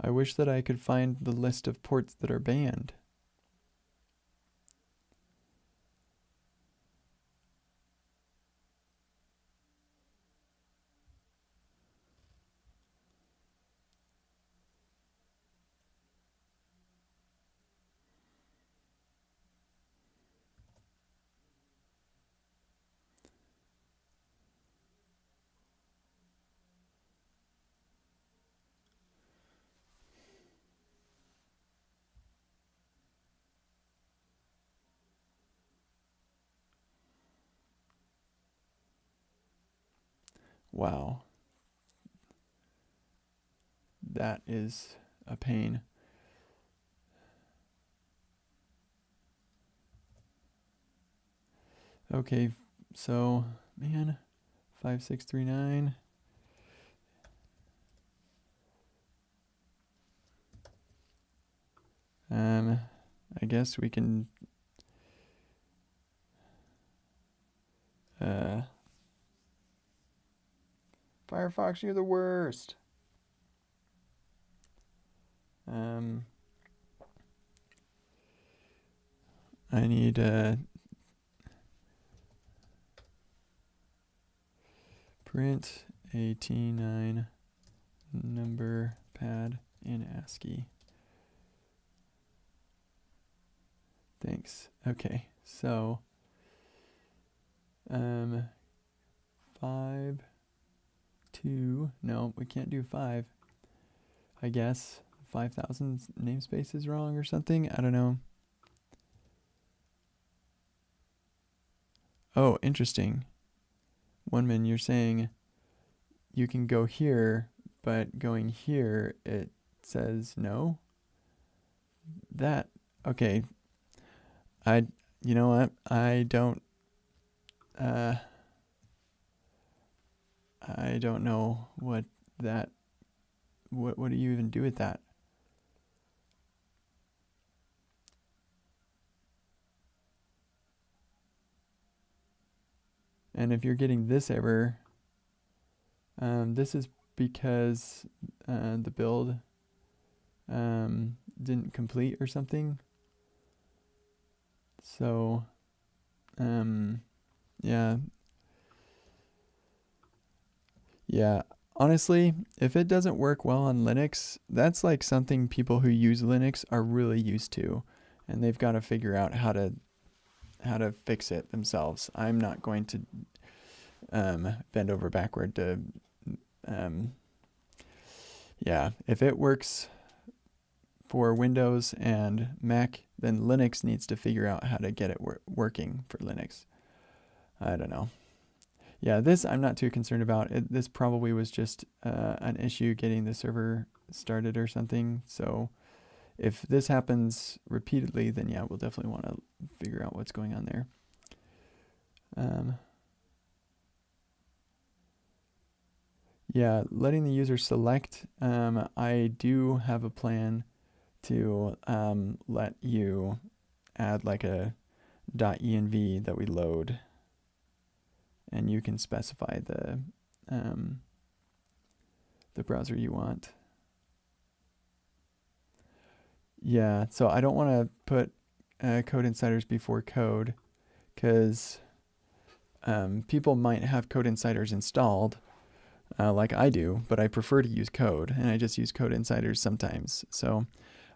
[SPEAKER 1] I wish that I could find the list of ports that are banned. Wow. That is a pain. Okay, so, man, 5639. I guess we can Firefox, you're the worst. I need print a T9 number pad in ASCII. Thanks. Okay, so 5, 2, no, we can't do 5. I guess 5,000 namespace is wrong or something. I don't know. Oh, interesting. One-man, you're saying you can go here, but going here, it says no? That, okay. You know what? I don't know what do you even do with that? And if you're getting this error, this is because the build didn't complete or something. So, yeah. Yeah, honestly, if it doesn't work well on Linux, that's like something people who use Linux are really used to, and they've got to figure out how to fix it themselves. I'm not going to bend over backward to yeah, if it works for Windows and Mac, then Linux needs to figure out how to get it working for Linux. I don't know. Yeah, this I'm not too concerned about. This probably was just an issue getting the server started or something. So if this happens repeatedly, then yeah, we'll definitely want to figure out what's going on there. Yeah, letting the user select. I do have a plan to let you add like a .env that we load, and you can specify the browser you want. Yeah, so I don't want to put code insiders before code, because people might have code insiders installed, like I do, but I prefer to use code, and I just use code insiders sometimes. So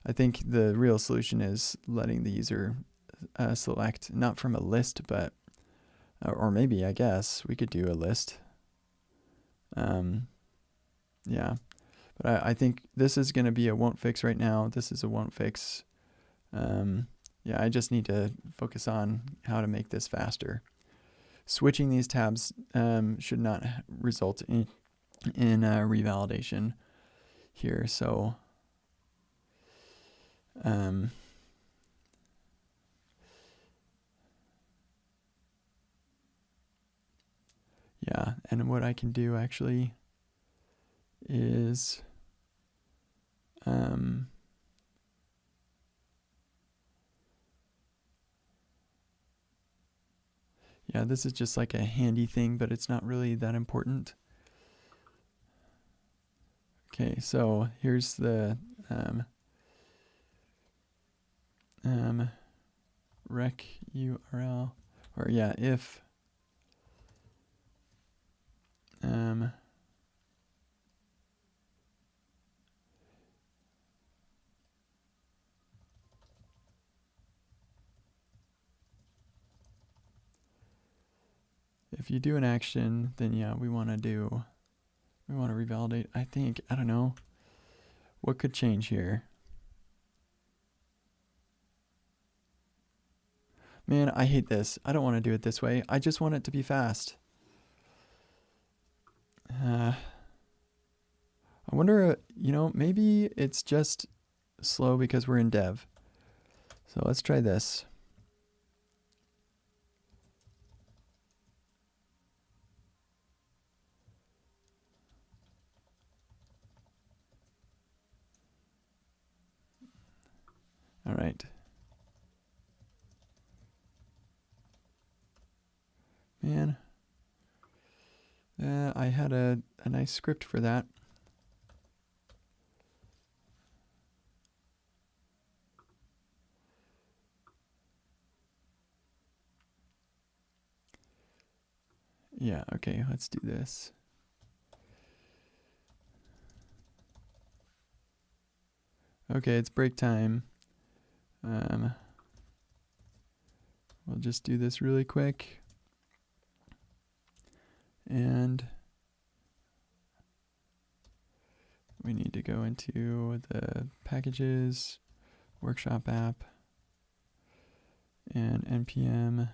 [SPEAKER 1] I think the real solution is letting the user select, not from a list, but or maybe, I guess, we could do a list. Yeah, but I think this is going to be a won't fix right now. This is a won't fix. Yeah, I just need to focus on how to make this faster. Switching these tabs should not result in revalidation here. So yeah, and what I can do actually is yeah, this is just like a handy thing, but it's not really that important. Okay, so here's the rec URL, or yeah, if if you do an action, then yeah, we want to revalidate. I think, I don't know, what could change here? Man, I hate this. I don't want to do it this way. I just want it to be fast. I wonder, maybe it's just slow because we're in dev. So let's try this. All right. Man, I had a nice script for that. Yeah, okay, let's do this. Okay, it's break time. we'll just do this really quick. And we need to go into the packages, workshop app, and npm.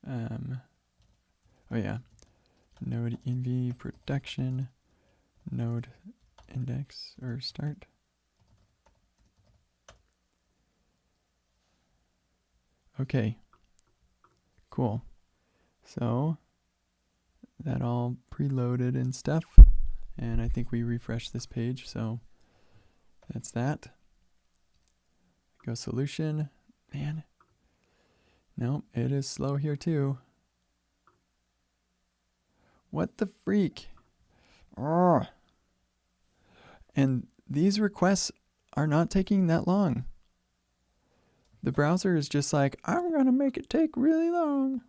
[SPEAKER 1] Oh yeah, node env production, node index or start. Okay, cool. So that all preloaded and stuff. And I think we refreshed this page, so that's that. Go solution. Man. Nope, it is slow here too. What the freak? Oh. And these requests are not taking that long. The browser is just like, I'm going to make it take really long.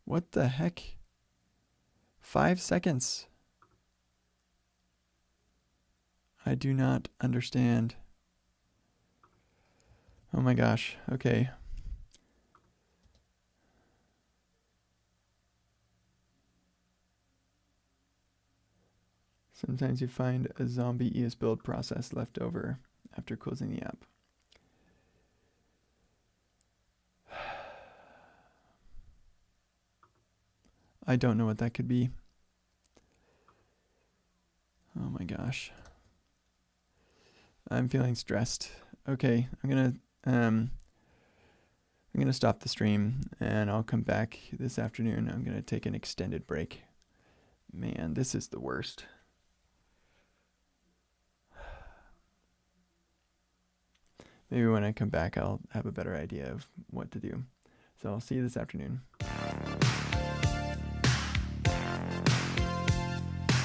[SPEAKER 1] What the heck? 5 seconds. I do not understand. Oh my gosh. Okay. Sometimes you find a zombie ESBuild process left over after closing the app. I don't know what that could be. Oh my gosh. I'm feeling stressed. Okay, I'm gonna stop the stream and I'll come back this afternoon. I'm gonna take an extended break. Man, this is the worst. Maybe when I come back, I'll have a better idea of what to do. So I'll see you this afternoon.